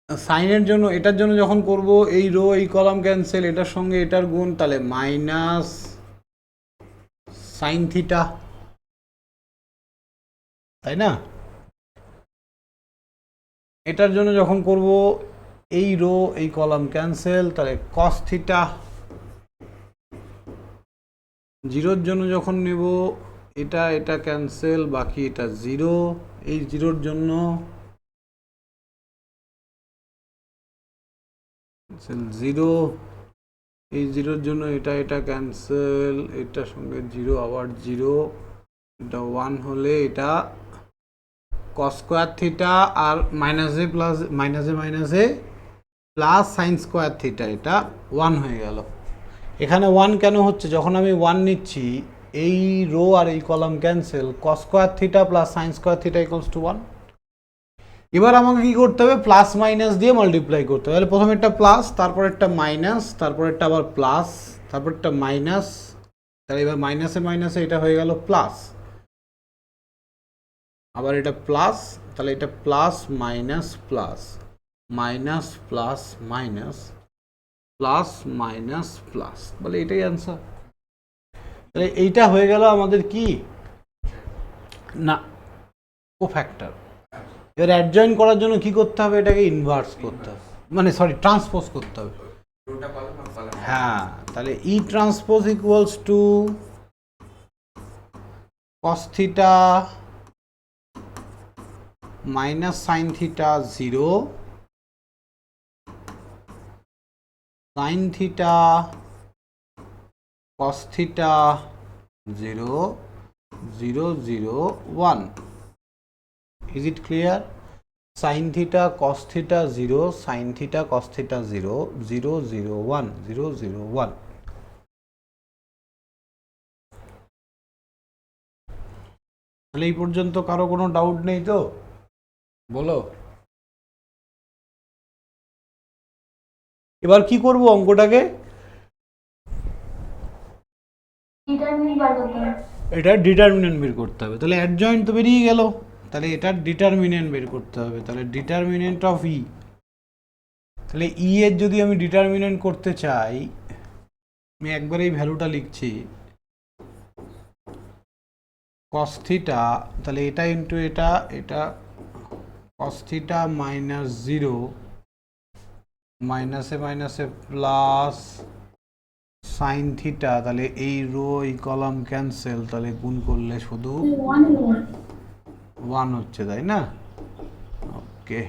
সাইনের জন্য, এটার জন্য যখন করব এই রো এই কলাম ক্যান্সেল, এটার সঙ্গে এটার গুণ, তাহলে মাইনাস সাইন থিটা, তাই না? এটার জন্য যখন করব এই রো এই কলাম ক্যান্সেল, তাহলে কস থিটা। জিরোর জন্য যখন নেব এটা এটা ক্যান্সেল, বাকি এটা জিরো, এই জিরোর জন্য জিরো, এই জিরোর জন্য এটা এটা ক্যান্সেল, এটার সঙ্গে জিরো আবার জিরো, এটা 1 হলে এটা কস স্কোয়ার থিটা, আর মাইনাসে প্লাস মাইনাসে মাইনাসে প্লাস সাইন স্কোয়ার থিটা, এটা 1 হয়ে গেল। এখানে 1 কেন হচ্ছে, যখন আমি 1 নিচ্ছি এই রো আর এই column cancel, cos square theta plus sine square theta equals two 1। এবার আমাকে কি করতে হবে, প্লাস মাইনাস দিয়ে মাল্টিপ্লাই করতে হবে। তাহলে প্রথমে একটা প্লাস, তারপর একটা মাইনাস, তারপর একটা আবার প্লাস, তারপর একটা মাইনাস, তাহলে এবার মাইনাসে মাইনাসে এটা হয়ে গেল প্লাস, আবার এটা প্লাস, তাহলে এটা plus minus plus, minus plus minus, plus minus plus, বলে এটাই অ্যান্সার। তাহলে এইটা হয়ে গেল আমাদের কি না কোফ্যাক্টর। এবার অ্যাডজয়েন্ট করার জন্য কি করতে হবে, এটাকে ইনভার্স করতে হবে, মানে সরি ট্রান্সপোজ করতে হবে। হ্যাঁ, তাহলে E transpose equals to cos theta minus sine theta 0, sine theta cos theta 0, 0 0 1। Is it clear? Sin theta cos theta 0, sin theta cos theta 0, 0 0 1, 0 0 1। তাহলে এই পর্যন্ত কারো কোনো ডাউট নেই তো? বলো। এবার কি করব অঙ্কটাকে? ডিটারমিনেন্ট বার করতে হবে। এটা ডিটারমিনেন্ট বের করতে হবে। তাহলে অ্যাডজয়েন্ট তো বেরিয়ে গেল, তাহলে এটার ডিটারমিনেন্ট বের করতে হবে। তাহলে ডিটারমিনেন্ট অফ ই, তাহলে ই এর যদি আমি ডিটারমিনেন্ট করতে চাই, আমি একবার এই ভ্যালুটা লিখছি কস থিটা, তাহলে এটা ইন্টু এটা, এটা কস থিটা মাইনাস 0, মাইনাসে মাইনাসে প্লাস সাইন থিটা, তাহলে এই রো এই কলাম ক্যান্সেল, তাহলে গুণ করলে শুধু 1 হচ্ছে, তাই না? ওকে,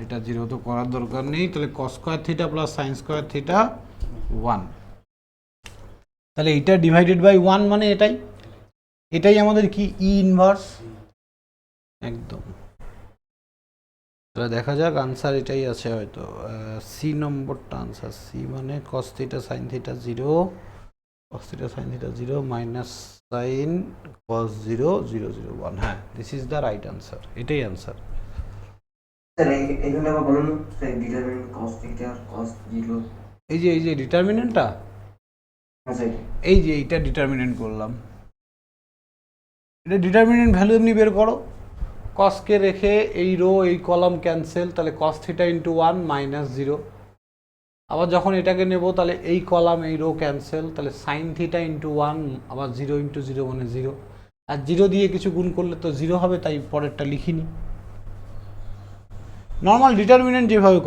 এটা 0 তো করার দরকার নেই। তাহলে cos square theta plus sine square theta 1, তাহলে এটা ডিভাইডেড বাই 1 মানে এটাই, এটাই আমাদের কি ই ইনভার্স একদম। তাহলে দেখা যাক আনসার এটাই আছে হয়তো, সি নম্বরটা আনসার। সি মানে cos theta sine theta 0, cos theta sin theta 0 minus sin cos 0 0 0 1। হ্যাঁ, this is the right answer, এটাই আনসার। স্যার এখানে আবার বলুন স্যার, ডিটারমিনেন্ট cos থিটা আর cos 0। এই যে ডিটারমিনেন্টটা, হ্যাঁ স্যার, এই যে এইটা ডিটারমিনেন্ট করলাম, এটা ডিটারমিনেন্ট ভ্যালু এমনি বের করো, কসকে রেখে এই রো এই কলাম ক্যান্সেল, তাহলে cos থিটা ইন্টু 1 মাইনাস 0, আবার যখন এটাকে নেব তাহলে এই কলাম এই রো ক্যান্সেল, তাহলে সাইন থিটা ইন্টু 1 আবার 0 ইন্টু 0 মানে 0, আর 0 দিয়ে কিছু গুণ করলে তো 0 হবে, তাই পরেরটা লিখিনি। নর্মাল ডিটারমিনেন্ট যেভাবে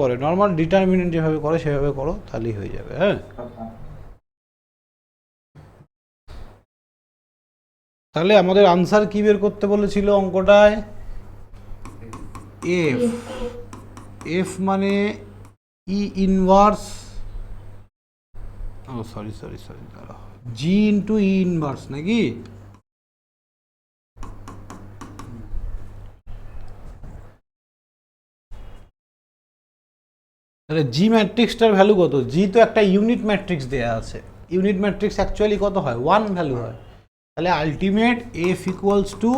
করে সেভাবে করো, তাহলেই হয়ে যাবে। হ্যাঁ, তাহলে আমাদের আনসার কি বের করতে বলেছিল অঙ্কটায়? এফ। এফ মানে ই ইনভার্স, ও সরি দাঁড়াও, জি ইন্টু ই ইনভার্স নাকি? তাহলে জি ম্যাট্রিক্সটার ভ্যালু কত? জি তো একটা ইউনিট ম্যাট্রিক্স দেয়া আছে, ইউনিট ম্যাট্রিক্স অ্যাকচুয়ালি কত হয়? 1 ভ্যালু হয়। তাহলে ultimate F equals two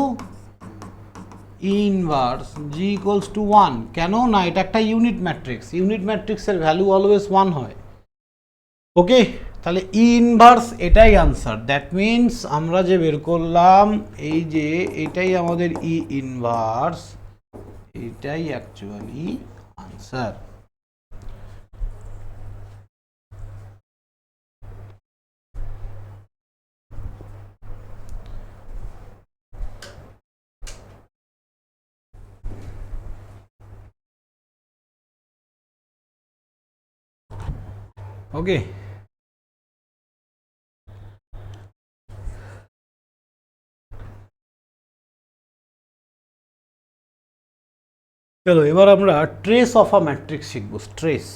inverse G equals to 1। কেন না, এটা একটা ইউনিট ম্যাট্রিক্স, ইউনিট ম্যাট্রিক্সের ভ্যালু অলওয়েজ 1 হয়। ওকে, তাহলে ই ইনভার্স এটাই আনসার। দ্যাট মিনস আমরা যে বের করলাম এই যে এটাই আমাদের ই ইনভার্স, এটাই অ্যাকচুয়ালি আনসার। ওকে, চলো এবার আমরা ট্রেস অফ আ ম্যাট্রিক্স শিখব। ট্রেস,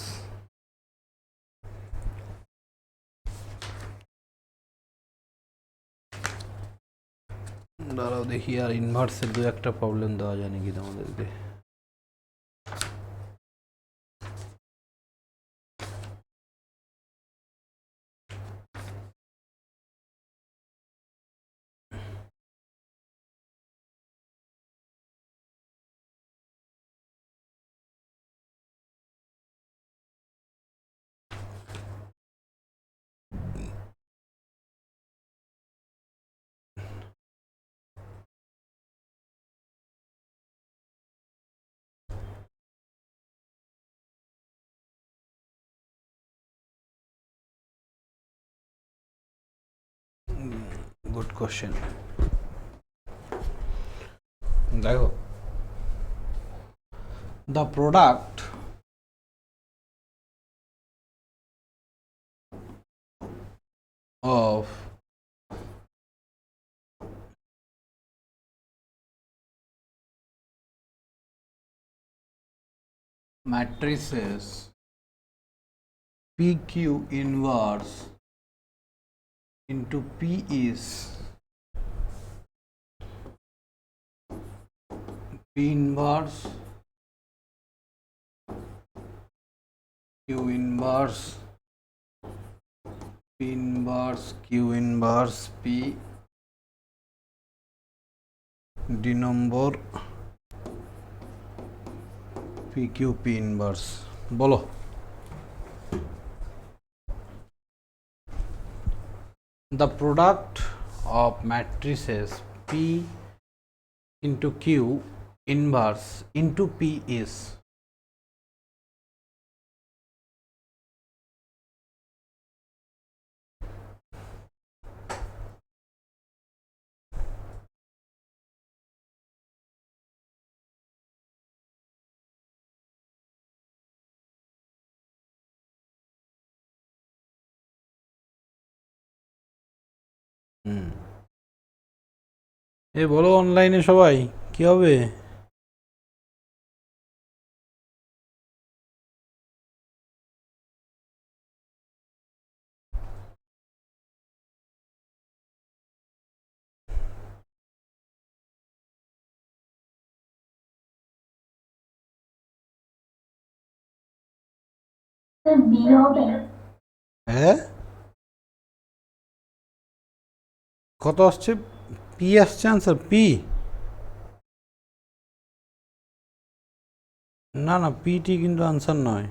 দাঁড়াও দেখি আর ইনভার্সের দু একটা প্রবলেম দেওয়া যায় নাকি তোমাদেরকে। Good question. দেখো, the product of matrices PQ inverse into P is P inverse Q inverse P inverse Q inverse P d number PQ P inverse। বলো, the product of matrices P into Q inverse into P is। এ বলো অনলাইনে সবাই, কি হবে? Sir B হবে। হ্যাঁ, কত আসছে? পি আসছে আনসার, পি? না না, পিটি কিন্তু আনসার নয়।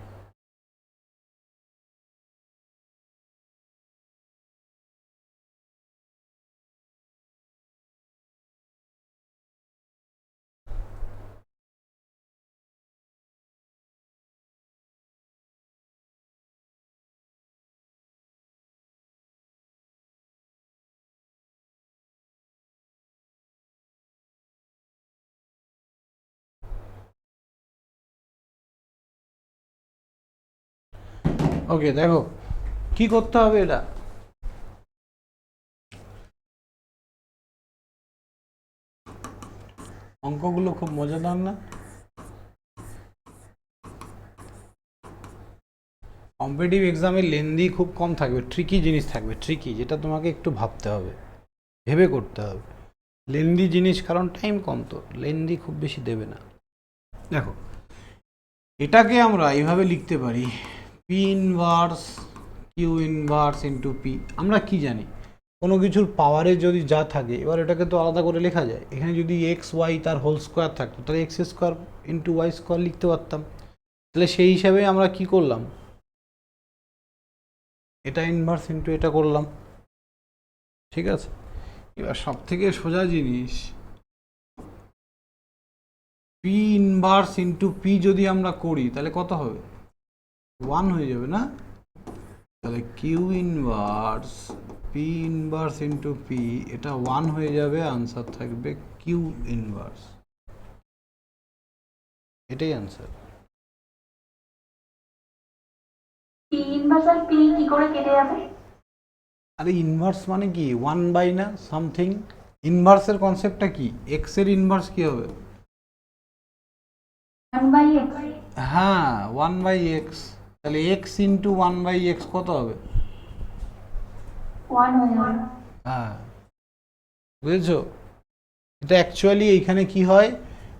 ওকে, দেখো কি করতে হবে এটা। অঙ্কগুলো খুব মজাদার না? কম্পিটিটিভ এক্সামে লেন্দি খুব কম থাকবে, ট্রিকি জিনিস থাকবে, ট্রিকি, যেটা তোমাকে একটু ভাবতে হবে, ভেবে করতে হবে। লেন্দি জিনিস, কারণ টাইম কম, তো লেন্দি খুব বেশি দেবে না। দেখো এটাকে আমরা এইভাবে লিখতে পারি, P inverse Q inverse into P. আমরা কি জানি, কোনো কিছুর পাওয়ারে যদি যা থাকে, এবার এটাকে তো আলাদা করে লেখা যায়। এখানে যদি এক্স ওয়াই তার হোল স্কোয়ার থাকতো, তাহলে X square into Y square লিখতে পারতাম। তাহলে সেই হিসাবে আমরা কি করলাম, এটা ইনভার্স ইন্টু এটা করলাম, ঠিক আছে। এবার সব থেকে সোজা জিনিস, পি ইনভার্স ইন্টু পি যদি আমরা করি তাহলে কত হবে, 1 হয়ে যাবে না? তাহলে Q inverse P inverse into P, এটা 1 হয়ে যাবে, আনসার থাকবে কিউ ইনভার্স, এটাই আনসার। পি ইনভার্স আর পি কি করে কেটে যাবে? আরে ইনভার্স মানে কি, 1 বাই না সামথিং। ইনভার্সের কনসেপ্টটা কি, এক্স এর ইনভার্স কি হবে? 1/x। হ্যাঁ, 1 বাই এক্স। তাহলে এক্স ইন্টু 1 বাই এক্স কত হবে? 1 হয়ে যাবে। হ্যাঁ, বুঝেছো? এটা অ্যাকচুয়ালি এইখানে কি হয়,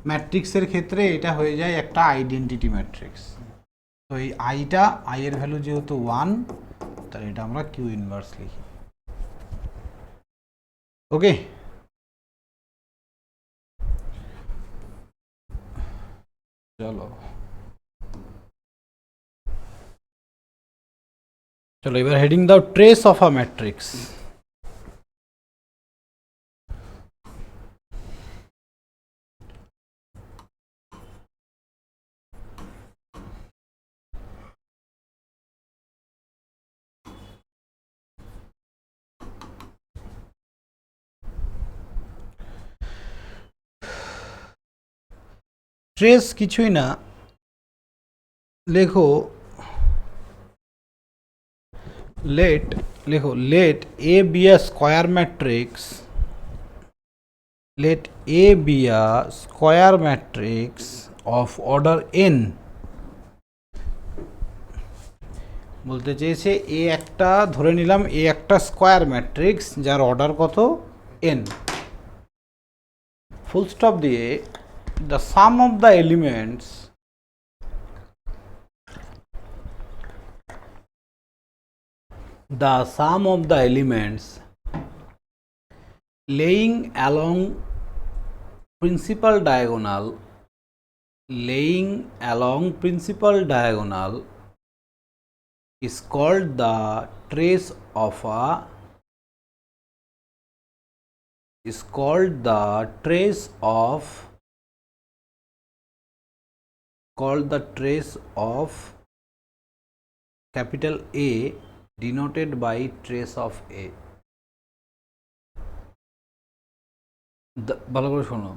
ম্যাট্রিক্সের ক্ষেত্রে এটা হয়ে যায় একটা আইডেন্টিটি ম্যাট্রিক্স। তো এই আইটা, আই এর ভ্যালু যেহেতু 1, তাহলে এটা আমরা কিউ ইনভার্স লিখি। ওকে, চলো চলো এবার হেডিং দাও, trace of a matrix. Trace কিছুই না, লেখো let A be a square matrix, let A be a square matrix of order n। বলতে চেয়েছে এ একটা, ধরে নিলাম এ একটা স্কোয়ার ম্যাট্রিক্স যার অর্ডার কত, n, ফুল স্টপ দিয়ে the sum of the elements laying along principal diagonal is called the trace of a capital A denoted by trace of A। ভালো করে শোনো,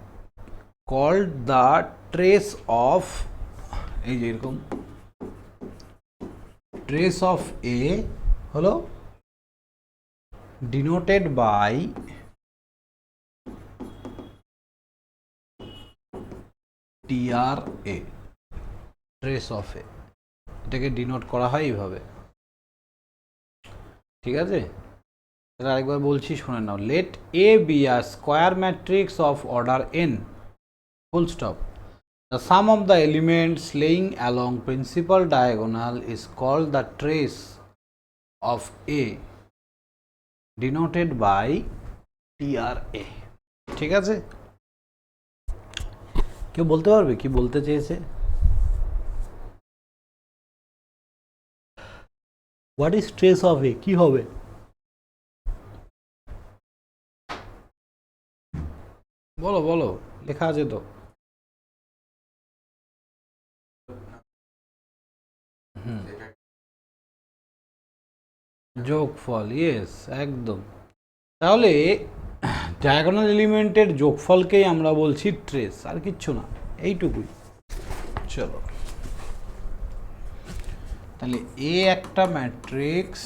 called the trace of, এই যে এরকম trace of A হলো denoted by TRA, trace of A, এটাকে denote করা হয় এইভাবে, ঠিক আছে। তাহলে আরেকবার বলছি, শুনে নাও, let A be a square matrix of order n, full stop, the sum of the elements laying along principal diagonal is called the trace of A denoted by TRA, ঠিক আছে। কেউ বলতে পারবে কি বলতে চেয়েছে? হোয়াট ইজ ট্রেস অফ এ, কি হবে? বলো বলো, লেখা আছে তো। যোগফল, ইয়েস, একদম। তাহলে ডায়াগোনাল এলিমেন্টের যোগফলকেই আমরা বলছি ট্রেস, আর কিচ্ছু না, এইটুকুই। চলো তাহলে এ একটা ম্যাট্রিক্স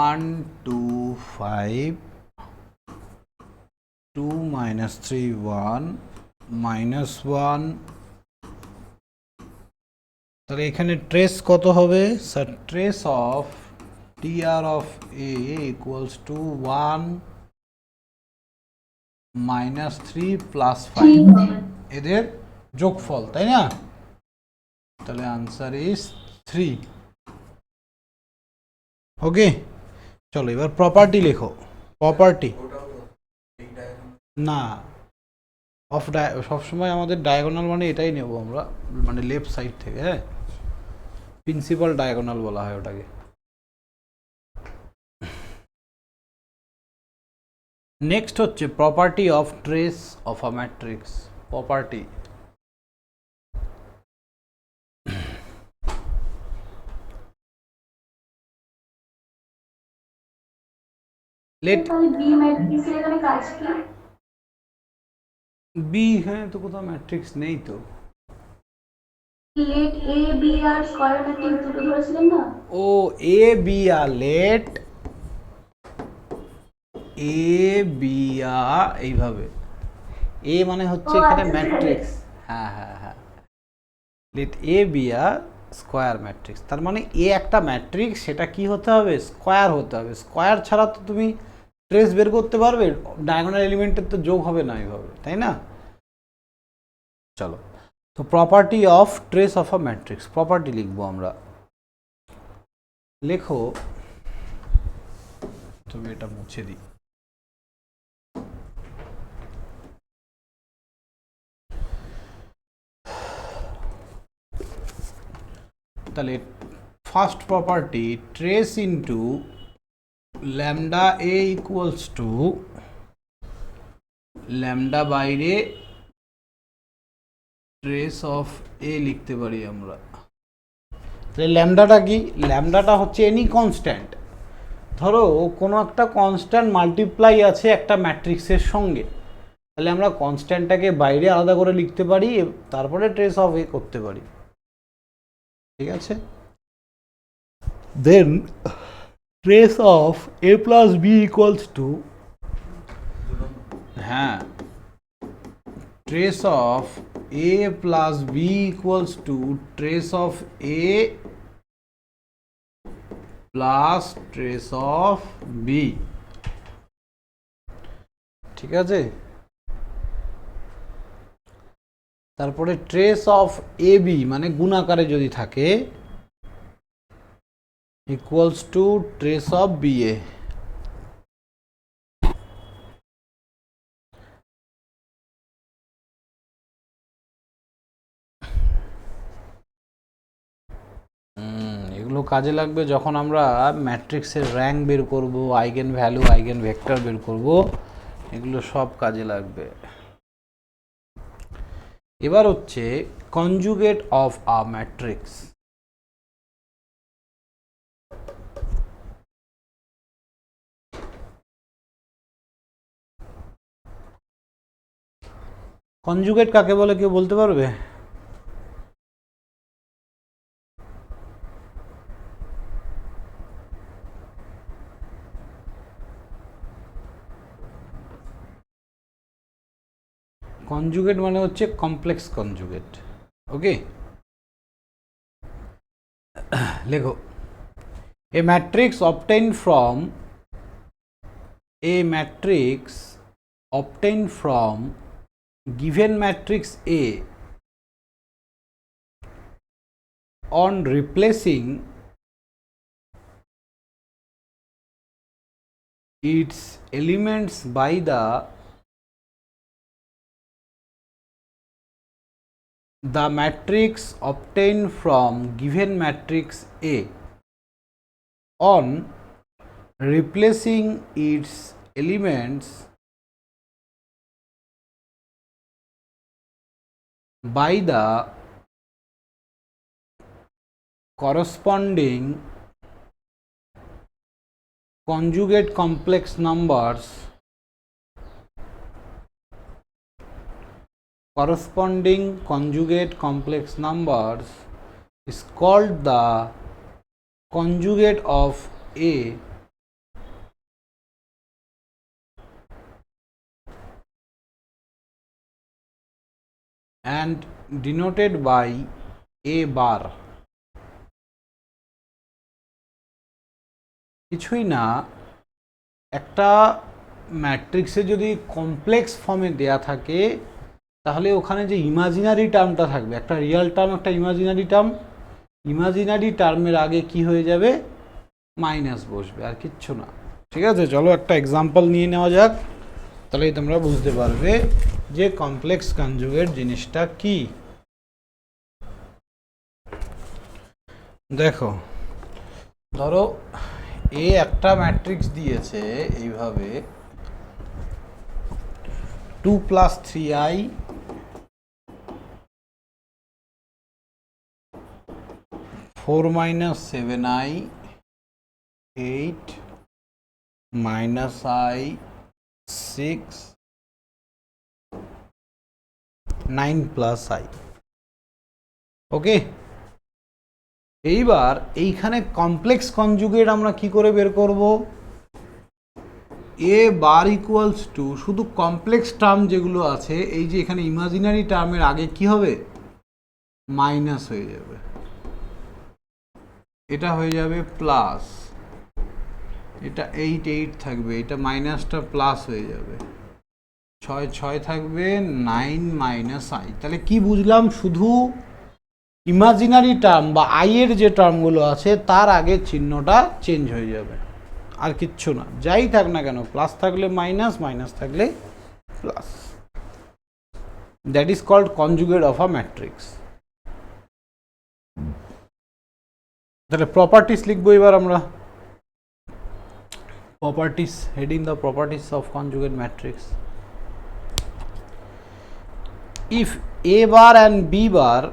1 2 5 2 -3 1 -1, তাহলে এখানে ট্রেস কত হবে sir? Trace of TR of A equals to 1 -3 + 5, এদের যোগফল, তাই না? তাহলে আনসার ইজ 3। ওকে, চলো এবার প্রপার্টি লেখো। প্রপার্টি না, অফ সবসময় আমাদের ডায়াগোনাল মানে এটাই নেব আমরা, মানে লেফট সাইড থেকে। হ্যাঁ, প্রিন্সিপাল ডায়াগোনাল বলা হয় ওটাকে। নেক্সট হচ্ছে property of trace of a matrix. Property let তাহলে বি ম্যাট্রিক্সের এখানে কাজ কি? বি, হ্যাঁ তো কোথাও ম্যাট্রিক্স নেই তো। Late A B R square matrix দুটো ধরেছিলেন না? ও A B R late A B আর এইভাবে, এ মানে হচ্ছে এখানে ম্যাট্রিক্স। হ্যাঁ হ্যাঁ হ্যাঁ, late A B R square matrix, তার মানে এ একটা ম্যাট্রিক্স, সেটা কি হতে হবে? স্কোয়ার হতে হবে। স্কোয়ার ছাড়া তো তুমি ট্রেস বের করতে পারবে? ডায়াগোনাল এলিমেন্টের তো যোগ হবে না এইভাবে, তাই না? চলো, তো property of trace of a matrix, property লিখবো আমরা। লেখো, তুমি এটা মুছে দিই। তাহলে first property, trace into lambda এ ইকুয়ালস টু ল্যামডা বাইরে ট্রেস অফ এ লিখতে পারি আমরা। তাহলে ল্যামডাটা কি? ল্যামডাটা হচ্ছে এনি কনস্ট্যান্ট। ধরো কোনো একটা কনস্ট্যান্ট মাল্টিপ্লাই আছে একটা ম্যাট্রিক্সের সঙ্গে, তাহলে আমরা কনস্ট্যান্টটাকে বাইরে আলাদা করে লিখতে পারি, তারপরে ট্রেস অফ এ করতে পারি। ঠিক আছে, then trace of A plus B equals to, হ্যাঁ, trace of A plus B equals to trace of A plus trace of B. ঠিক আছে, তারপরে ট্রেস অফ এ বি মানে গুণাকারে যদি থাকে equals to trace of B A. এগুলো কাজে লাগবে যখন আমরা ম্যাট্রিক্সের র্যাঙ্ক বের করব, আইগেন ভ্যালু, আইগেন ভেক্টর বের করব, এগুলো সব কাজে লাগবে। এবার হচ্ছে conjugate of a matrix. Conjugate কাকে বলে কেউ বলতে পারবে? কনজুগেট মানে হচ্ছে কমপ্লেক্স কনজুগেট। ওকে, লেখো, A matrix obtained from given matrix A on replacing its elements by the matrix obtained from given matrix A on replacing its elements by the corresponding conjugate complex numbers is called the conjugate of A and denoted by A bar. কিছুই না, একটা ম্যাট্রিক্সে যদি complex ফর্মে দেয়া থাকে তাহলে ওখানে যে ইমাজিনারি টার্মটা থাকবে, একটা রিয়েল টার্ম একটা ইমাজিনারি টার্ম, ইমাজিনারি টার্মের আগে কি হয়ে যাবে, মাইনাস বসবে, আর কিচ্ছু না। ঠিক আছে, চলো একটা এক্সাম্পল নিয়ে নেওয়া যাক, তাহলেই তোমরা বুঝতে পারবে যে কমপ্লেক্স কনজুগেট জিনিসটা কি। দেখো, ধরো এ একটা ম্যাট্রিক্স দিয়েছে এইভাবে 2 + 3i 4 - 7i 8 - i 6 9 + i। ওকে, এইবার এইখানে কমপ্লেক্স কনজুগেট আমরা কি করে বের করব, এ বার ইকুয়ালস টু, শুধু কমপ্লেক্স টার্ম যেগুলো আছে, এই যে এখানে ইমাজিনারি টার্মের আগে কি হবে, মাইনাস হয়ে যাবে, এটা হয়ে যাবে প্লাস, এটা 8 8 থাকবে, এটা মাইনাসটা প্লাস হয়ে যাবে, 6 6 থাকবে, 9 - i। তাহলে কি বুঝলাম, শুধু ইমাজিনারি টার্ম বা আই এর যে টার্মগুলো আছে তার আগে চিহ্নটা চেঞ্জ হয়ে যাবে, আর কিচ্ছু না, যাই থাক না কেন, প্লাস থাকলে মাইনাস, মাইনাস থাকলে plus. That is called conjugate of a matrix. তাহলে প্রপার্টিস লিখবো এবার আমরা, properties, heading the properties of conjugate matrix. If A bar and B bar,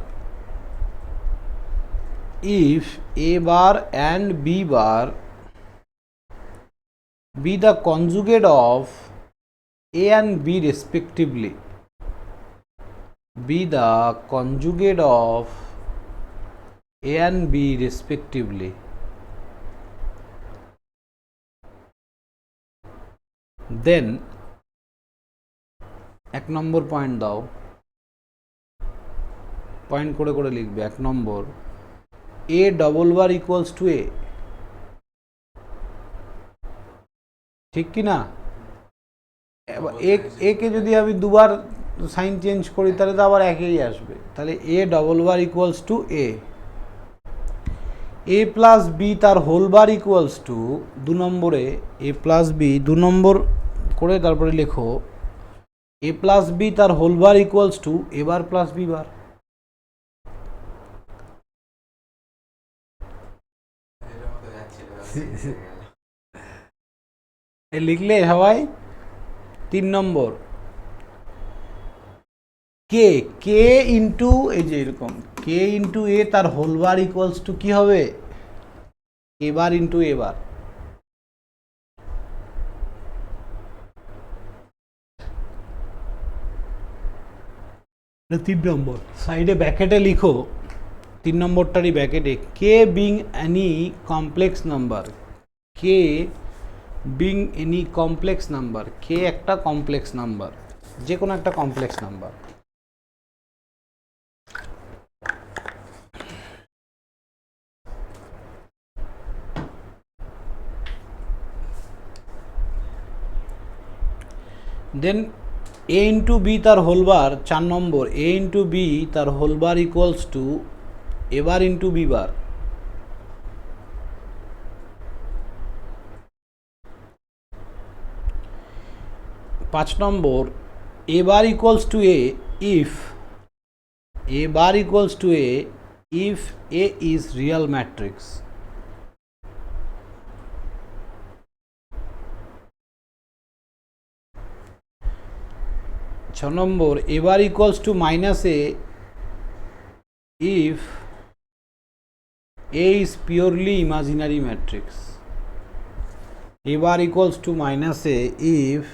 if A bar and B bar be the conjugate of A and B respectively, be the conjugate of A and B respectively, then এক নম্বর point দাও, point করে করে লিখবে। 1 নম্বর, A double bar equals to A, ঠিক কি না? এ কে যদি আমি দুবার সাইন চেঞ্জ করি তাহলে তো আবার একই আসবে, তাহলে A double bar equals to A, A plus B তার হোল বার ইকুয়ালস টু, 2 নম্বরে A plus B 2 নম্বর করে তারপরে লেখো A plus B তার whole bar equals to A bar plus B bar. লিখলে সবাই। 3 নম্বর, কে কে ইন্টু, এই যে এরকম কে ইন্টু এ তার হোল বার ইকুয়ালস টু কি হবে, এ বার ইন্টু এ বার। তিন নম্বর, সাইডে ব্যাকেটে লিখো, 3 নম্বরটারই ব্যাকেটে, K being any complex number, K being any complex number, K একটা কমপ্লেক্স নাম্বার, যে কোনো একটা complex number. Then A into B তার হোল বার, 4 নম্বর, এ ইন্টু বি তার whole bar equals to A bar into B bar. পাঁচ নম্বর, A bar equals to A if, A bar equals to A if A is real matrix. 6 নম্বর, A bar equals to minus A if A is purely imaginary matrix. A bar equals to minus A if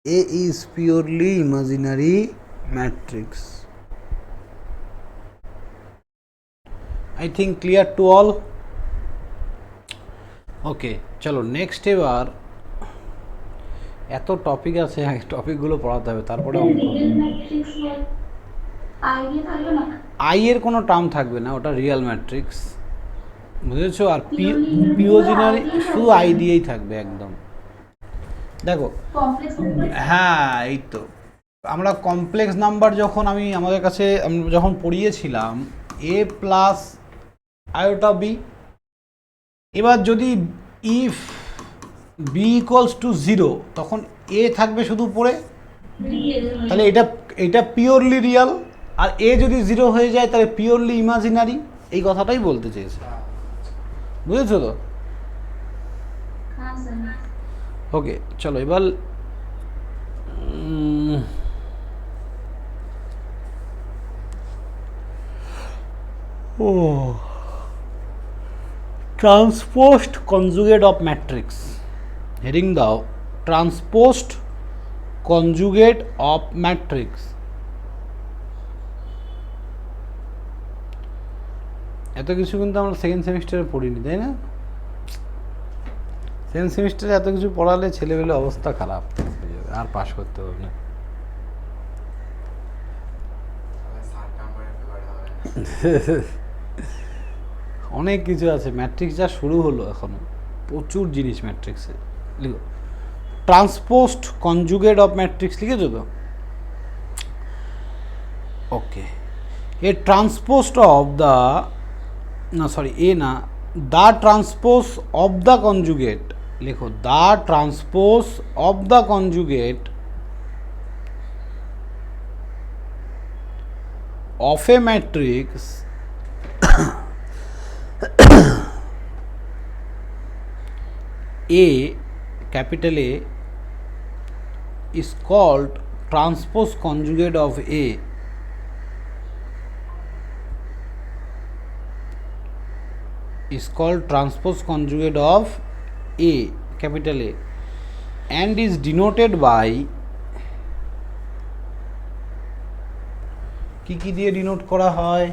A is purely imaginary matrix. I think clear to all. Okay চলো next. এবার এত topic আছে, আগে টপিকগুলো পড়াতে হবে তারপরে real matrix idea থাকবে না? আই এর কোনো টার্ম থাকবে না, ওটা রিয়েল ম্যাট্রিক্স, বুঝেছো? আর Purely পিওজিনারি শুধু I শুধু দিয়েই আই থাকবে। দিয়েই থাকবে একদম। দেখো কমপ্লেক্স হ্যাঁ এই তো আমরা কমপ্লেক্স নাম্বার যখন আমাদের কাছে আমরা যখন পড়িয়েছিলাম এ প্লাস আয়োটা বি, এবার যদি ইফ বি ইকুয়ালস টু 0 তখন এ থাকবে শুধু পড়ে, রিয়েল তাহলে এটা পিওরলি রিয়াল, আর এ যদি 0 হয়ে যায় তাহলে পিওরলি ইমাজিনারি, এই কথাটাই বলতে চেয়েছে, বুঝেছো তো? হ্যাঁ স্যার। ওকে চলো এবার ট্রান্সপোজড কনজুগেট অফ ম্যাট্রিক্স, হেডিং দাও ট্রান্সপোজড কনজুগেট অফ ম্যাট্রিক্স। এত কিছু কিন্তু আমরা সেকেন্ড সেমিস্টারে পড়িনি, তাই না? সেকেন্ড সেমিস্টারে এত কিছু পড়ালে ছেলেমেলে অবস্থা খারাপ হয়ে যাবে, আর পাশ করতে হবে না। অনেক কিছু আছে, ম্যাট্রিক্স যা শুরু হলো এখনো প্রচুর জিনিস ম্যাট্রিক্সে। লিখো ট্রান্সপোজড কনজুগেট অফ ম্যাট্রিক্স, লিখেছো তো? Okay, A transposed of the, না সরি এ না, the transpose of the conjugate, লেখো the transpose of the conjugate of a matrix A, capital A, is called transpose conjugate of A is called transpose conjugate of A, capital A, and is denoted by কি কি দিয়ে denote করা হয়?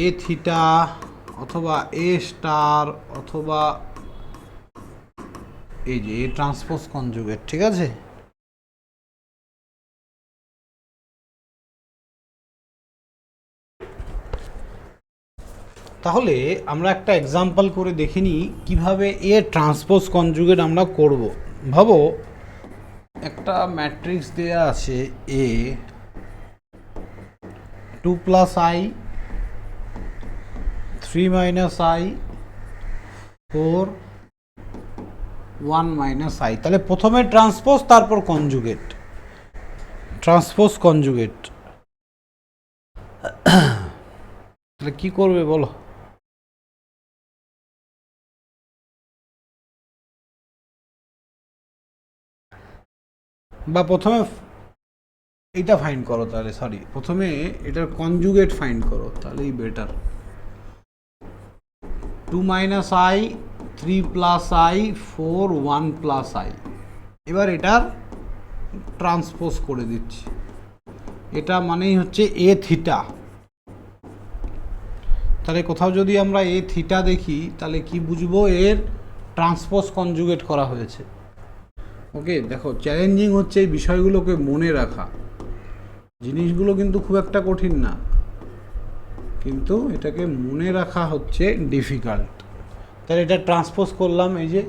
এ theta অথবা এ star অথবা এই যে এ transpose conjugate, ঠিক আছে? তাহলে আমরা একটা এক্সাম্পল করে দেখে নিই কিভাবে এ ট্রান্সপোজ কনজুগেট আমরা করব। ভাবো একটা ম্যাট্রিক্স দেয়া আছে এ 2 plus I 3 minus I 4 1 minus I, তাহলে প্রথমে ট্রান্সপোজ তারপর কনজুগেট, ট্রান্সপোজ কনজুগেট। তাহলে কি করবে বলো? বা প্রথমে এটা ফাইন্ড করো, তাহলে সরি প্রথমে এটার কনজুগেট ফাইন্ড করো, তাহলেই better. 2 minus I 3 plus I 4 1 plus I, এবার এটার ট্রান্সপোজ করে দিচ্ছি। এটা মানেই হচ্ছে এ থিটা, তাহলে কোথাও যদি আমরা এ থিটা দেখি তাহলে কি বুঝবো? এর ট্রান্সপোজ কনজুগেট করা হয়েছে। ওকে দেখো চ্যালেঞ্জিং হচ্ছে এই বিষয়গুলোকে মনে রাখা, জিনিসগুলো কিন্তু খুব একটা কঠিন না, কিন্তু এটাকে মনে রাখা হচ্ছে ডিফিকাল্ট। তাহলে এটা ট্রান্সপোজ করলাম, এই যে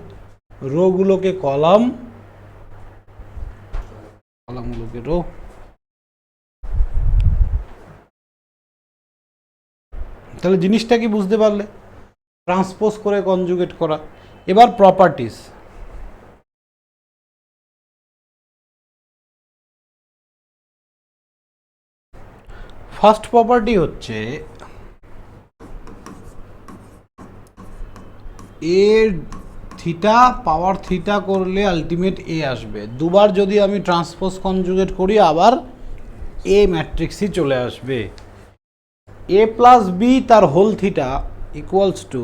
রোগুলোকে কলাম, কলামগুলোকে রো, তাহলে জিনিসটা কি বুঝতে পারলে? ট্রান্সপোজ করে কনজুগেট করা। এবার প্রপার্টিজ, ফার্স্ট প্রপার্টি হচ্ছে এ থিটা পাওয়ার থিটা করলে আলটিমেট এ আসবে। দুবার যদি আমি ট্রান্সপোজ কনজুগেট করি আবার এ ম্যাট্রিক্সই চলে আসবে। এ প্লাস বি তার whole theta equals to,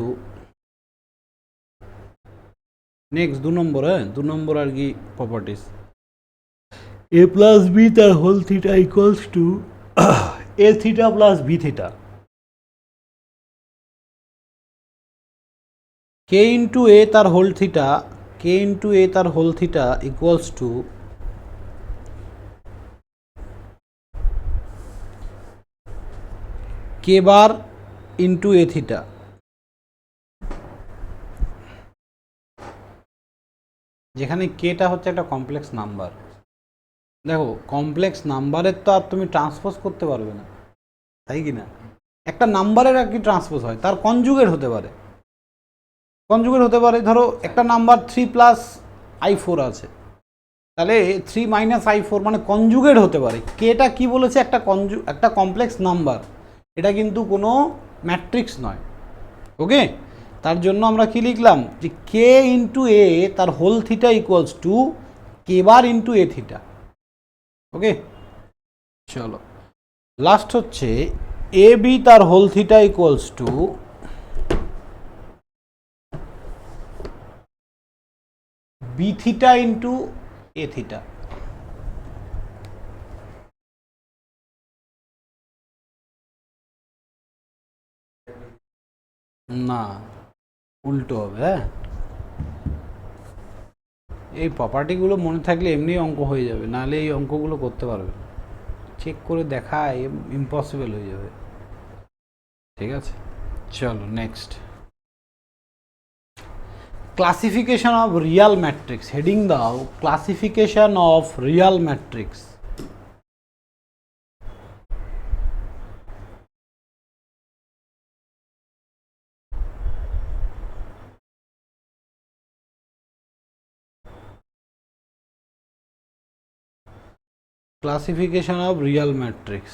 next 2 নম্বর, হ্যাঁ 2 নম্বর আর কি প্রপার্টিস, এ প্লাস বি তার whole theta equals to A theta plus B theta. K into A তার whole theta, K into A তার whole theta equals to K bar into A theta. যেখানে কেটা হচ্ছে একটা কমপ্লেক্স নাম্বার। দেখো complex নাম্বারের তো আর তুমি ট্রান্সপোজ করতে পারবে না, তাই কি না? একটা নাম্বারের আর কি ট্রান্সপোজ হয়, তার কনজুগেট হতে পারে। কনজুগেট হতে পারে, ধরো একটা নাম্বার 3+i4 আছে, তাহলে 3 - i4 মানে কনজুগেট হতে পারে। কেটা কি বলেছে? একটা কমপ্লেক্স নাম্বার, এটা কিন্তু কোনো ম্যাট্রিক্স নয়। ওকে, তার জন্য আমরা কি লিখলাম যে কে ইন্টু এ তার whole theta equals to K bar into A theta. Okay, চলো লাস্ট হচ্ছে এ বি তার whole theta equals to B theta into A theta. না, উল্টো হবে। হ্যাঁ, এই প্রপার্টিগুলো মনে থাকলে এমনি অঙ্ক হয়ে যাবে, নাহলে এই অঙ্কগুলো করতে পারবে না। চেক করে দেখা ইম্পসিবল হয়ে যাবে। ঠিক আছে, চলো next. Classification of real matrix. Heading দাও classification of real matrix. Classification of real matrix.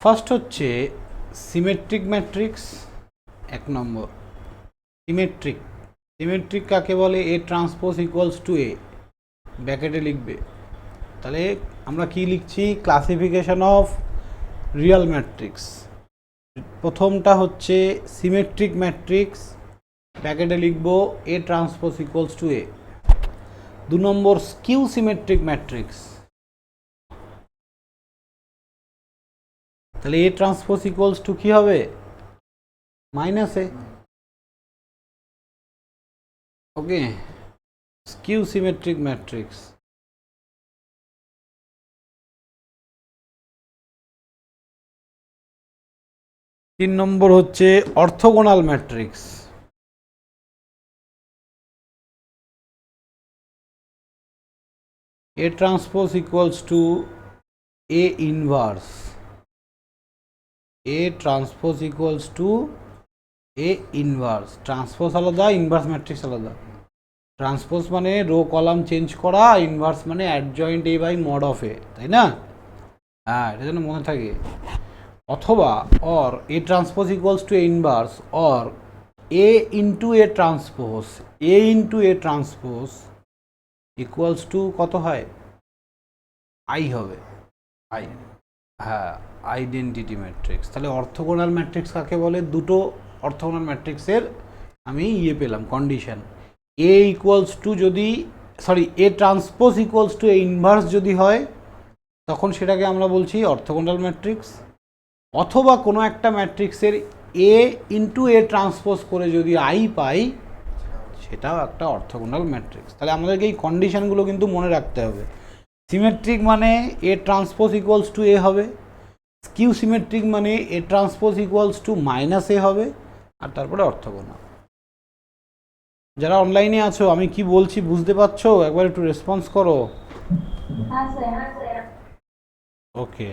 First হচ্ছে সিমেট্রিক ম্যাট্রিক্স, 1 নম্বর। সিমেট্রিক, সিমেট্রিক কাকে বলে? A transpose equals to A, ব্র্যাকেটে লিখবে। তাহলে আমরা কি লিখছি? Classification of real matrix. প্রথমটা হচ্ছে সিমেট্রিক ম্যাট্রিক্স, ব্র্যাকেটে লিখব A transpose equals to A. 2 নম্বর স্কিউ সিমেট্রিক ম্যাট্রিক্স, তাহলে এ ট্রান্সপোজ ইকুয়ালস টু কি হবে? -A. Okay, skew symmetric matrix. 3 নম্বর হচ্ছে orthogonal matrix. A transpose equals to A inverse. A transpose equals to A inverse. Transpose আলাদা, inverse matrix আলাদা। Transpose মানে row column change করা, inverse মানে adjoint A by mod of A, তাই না? হ্যাঁ, এটা যেন মনে থাকে। অথবা or A transpose equals to A inverse, or A into A transpose, A into A transpose equals to কত হয়? আই হবে, আই। হ্যাঁ, আইডেন্টিটি ম্যাট্রিক্স। তাহলে অর্থোগোনাল ম্যাট্রিক্স কাকে বলে? দুটো অর্থোগোনাল ম্যাট্রিক্সের আমি পেলাম কন্ডিশন। এ ইকুয়ালস টু যদি, sorry, A transpose equals to A inverse যদি হয়, তখন সেটাকে আমরা বলছি অর্থোগোনাল ম্যাট্রিক্স। অথবা কোনো একটা ম্যাট্রিক্সের এ ইন্টু এ ট্রান্সপোজ করে যদি আই পাই, সেটাও একটা অর্থোগোনাল ম্যাট্রিক্স। তাহলে আমাদেরকে এই কন্ডিশনগুলো কিন্তু মনে রাখতে হবে। সিমেট্রিক মানে এ ট্রান্সপোজ ইকুয়ালস টু এ হবে, স্কিউ সিমেট্রিক মানে এ ট্রান্সপোজ ইকুয়ালস টু -এ হবে, আর তারপরে অর্থোগোনাল। যারা অনলাইনে আছো, আমি কি বলছি বুঝতে পারছো? একবার একটু রেসপন্স করো। হ্যাঁ স্যার। ওকে,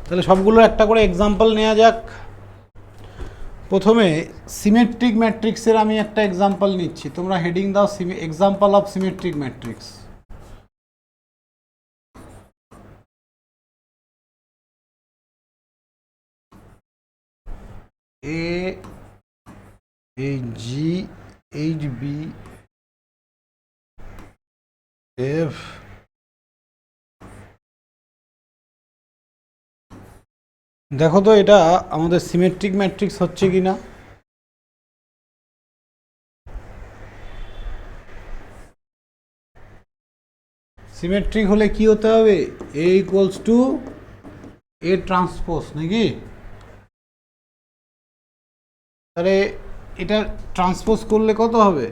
তাহলে সবগুলোর একটা করে এক্সাম্পল নেওয়া যাক। প্রথমে সিমেট্রিক ম্যাট্রিক্সের আমি একটা এক্সাম্পল নিচ্ছি, তোমরা হেডিং দাও example of symmetric matrix. A H G H B F দেখো তো এটা আমাদের সিমেট্রিক ম্যাট্রিক্স হচ্ছে কিনা। সিমেট্রিক হলে কি হতে হবে, এ ইকুয়ালস টু এ ট্রান্সপোজ নাকি। তাহলে এটা ট্রান্সপোজ করলে কত হবে,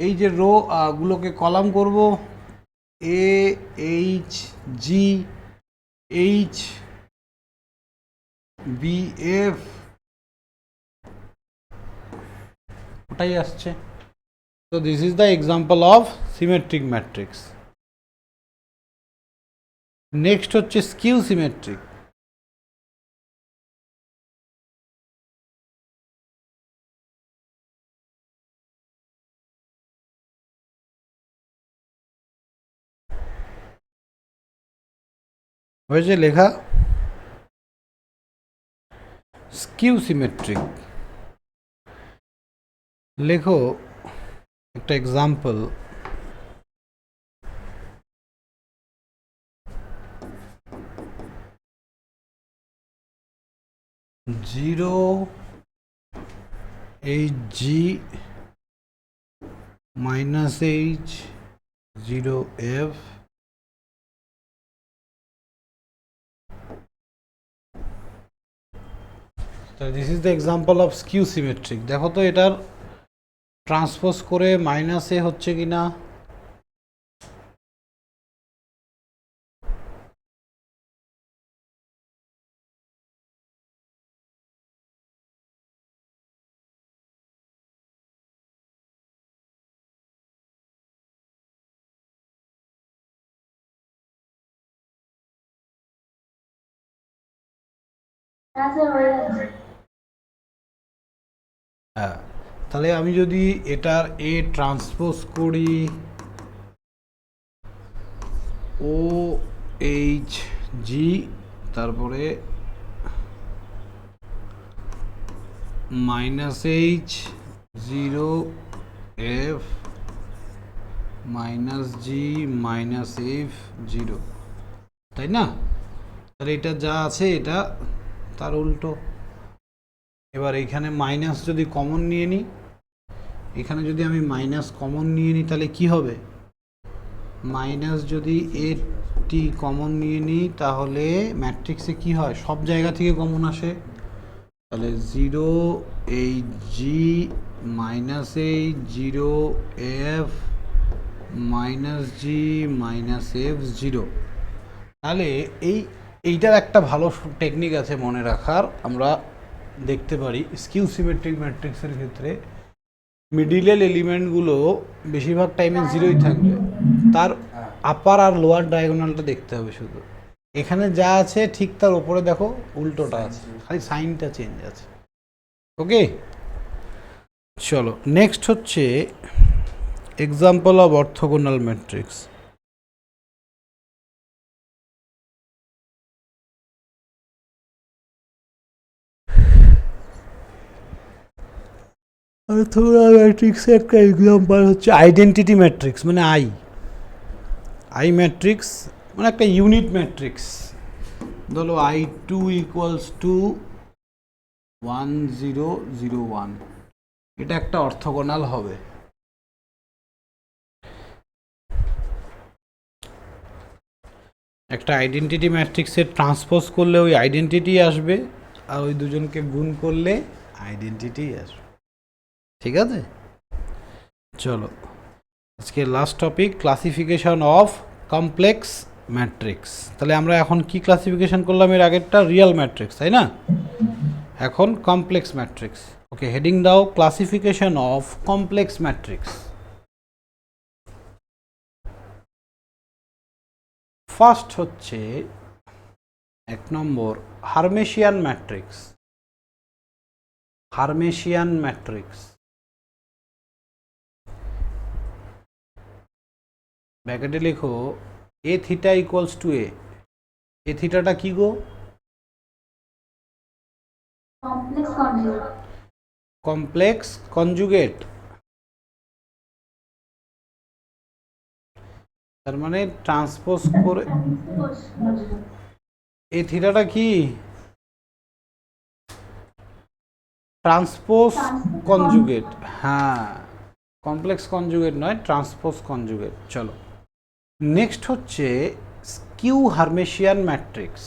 এই যে রো গুলোকে কলাম করব, A H G H B F, ওটাই আসছে। So this is the example of symmetric matrix. Next হচ্ছে skew symmetric. হয়েছে লেখা skew symmetric, লেখো একটা example. Zero H G minus H zero F this is the example of skew symmetric. দেখো তো এটার ট্রান্সপোজ করে মাইনাসে হচ্ছে কিনা। হ্যাঁ স্যার হয়ে যাচ্ছে। হ্যাঁ, তাহলে আমি যদি এটার এ ট্রান্সপোজ করি ও এইচ জি, তারপরে minus H zero F minus G minus F zero, তাই না। তাহলে এটা যা আছে এটা তার উল্টো। এবার এখানে মাইনাস যদি কমন নিয়ে নিই, এখানে যদি আমি মাইনাস কমন নিয়ে নিই তাহলে কি হবে, মাইনাস যদি এটি কমন নিয়ে নিই তাহলে ম্যাট্রিক্সে কি হয়, সব জায়গা থেকে কমন আসে। তাহলে zero H G minus H zero F minus G minus F zero. তাহলে এইটার একটা ভালো টেকনিক আছে মনে রাখার, আমরা দেখতে পারি স্কিউ সিমেট্রিক ম্যাট্রিক্সের ক্ষেত্রে মিডিলের এলিমেন্টগুলো বেশিরভাগ টাইমে জিরোই থাকবে, তার আপার আর লোয়ার ডায়াগোনালটা দেখতে হবে শুধু। এখানে যা আছে ঠিক তার উপরে দেখো উল্টোটা আছে, খালি সাইনটা চেঞ্জ আছে। ওকে, চলো নেক্সট হচ্ছে example of orthogonal matrix. Orthogonal ম্যাট্রিক্সের একটা এক্সাম্পল হচ্ছে আইডেন্টিটি ম্যাট্রিক্স, মানে আই ম্যাট্রিক্স মানে একটা ইউনিট ম্যাট্রিক্স। ধরো আই টু ইকুয়ালস টু 1001, এটা একটা অর্থোগোনাল হবে। একটা আইডেন্টিটি ম্যাট্রিক্সের ট্রান্সপোজ করলে ওই আইডেন্টিটি আসবে, আর ওই দুজনকে গুণ করলে আইডেন্টিটি আসবে। ঠিক আছে, চলো আজকে last topic classification of complex matrix. তাহলে আমরা এখন কি ক্লাসিফিকেশন করলাম, এর আগেরটা রিয়েল ম্যাট্রিক্স, তাই না। এখন কমপ্লেক্স ম্যাট্রিক্স। ওকে, হেডিং দাও classification of complex matrix. First হচ্ছে 1 নম্বর হার্মেশিয়ান ম্যাট্রিক্স। হার্মেশিয়ান ম্যাট্রিক্স ব্র্যাকেটে লেখো A theta equals to A থিটাটা কি গো, কমপ্লেক্স কনজুগেট। কমপ্লেক্স কনজুগেট, তার মানে ট্রান্সপোজ করে এ থিটাটা কি ট্রান্সপোজ কনজুগেট, হ্যাঁ কমপ্লেক্স কনজুগেট নয়, ট্রান্সপোজ কনজুগেট। চলো নেক্সট হচ্ছে skew হার্মেশিয়ান matrix.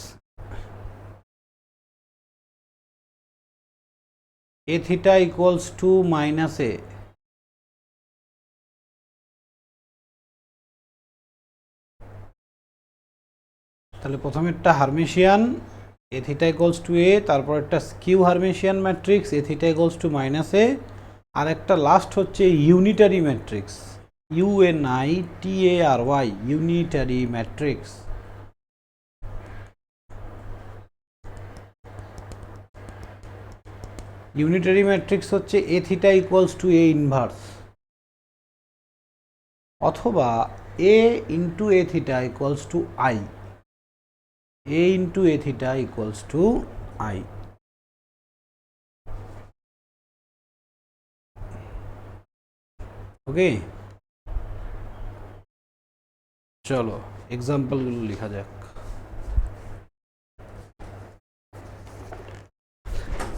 A theta equals to minus A, তাহলে প্রথমেরটা hermitian A theta equals to এ, তারপর একটা skew হার্মেশিয়ান matrix A theta equals to minus A, আর একটা লাস্ট হচ্ছে unitary matrix UNITARY, unitary matrix. Unitary matrix হচ্ছে A theta equals to A inverse, অথবা A into A theta equals to I, a into a theta equals to I. Okay, চলো এক্সাম্পলগুলো লেখা যাক।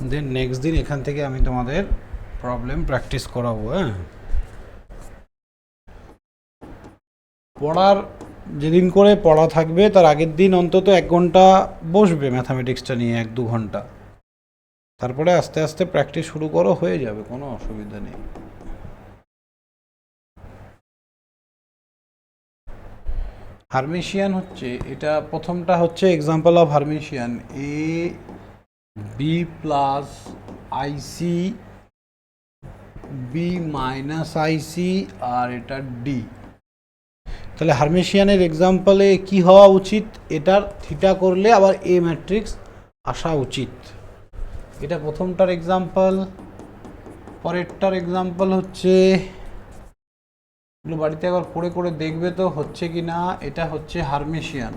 দেন next দিন এখান থেকে আমি তোমাদের প্রবলেম প্র্যাকটিস করাবো। হ্যাঁ, পড়ার যেদিন করে পড়া থাকবে তার আগের দিন অন্তত 1 ঘন্টা বসবে ম্যাথামেটিক্সটা নিয়ে, 1-2 ঘন্টা, তারপরে আস্তে আস্তে প্র্যাকটিস শুরু করো, হয়ে যাবে, কোনো অসুবিধা নেই। হার্মেশিয়ান হচ্ছে এটা, প্রথমটা হচ্ছে example of Hermitian A B plus I C B minus I C আর এটা ডি। তাহলে হার্মেশিয়ানের এক্সাম্পলে কি হওয়া উচিত, এটার থিটা করলে আবার এ ম্যাট্রিক্স আসা উচিত। এটা প্রথমটার এক্সাম্পল। পরেরটার এক্সাম্পল হচ্ছে, এগুলো বাড়িতে একবার পড়ে করে দেখবে তো হচ্ছে কি না। এটা হচ্ছে হার্মেশিয়ান।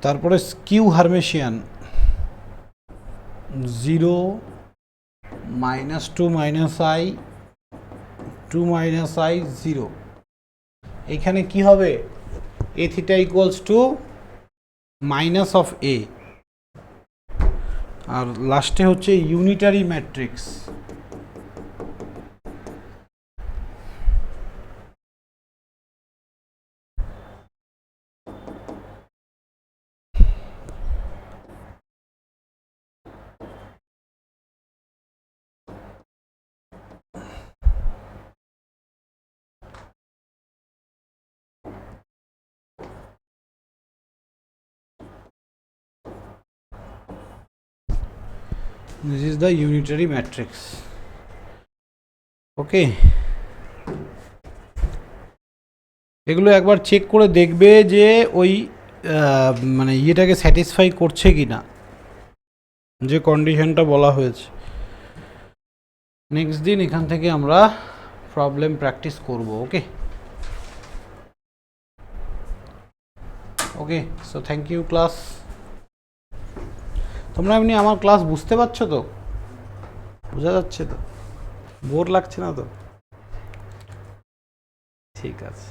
তারপরে স্কিউ হার্মেশিয়ান 0 -2 -i 2 -i 0। এইখানে কি হবে, A theta equals to minus of A, আর লাস্টে হচ্ছে unitary matrix. This is the unitary matrix. Okay, এগুলো একবার চেক করে দেখবে যে ওই মানে ইয়েটাকে স্যাটিসফাই করছে কি না, যে কন্ডিশনটা বলা হয়েছে। নেক্সট দিন এখান থেকে আমরা প্রবলেম প্র্যাকটিস করব। ওকে ওকে, সো থ্যাংক ইউ ক্লাস। তোমরা এমনি আমার ক্লাস বুঝতে পারছো তো, বোঝা যাচ্ছে তো, বোর লাগছে না তো? ঠিক আছে।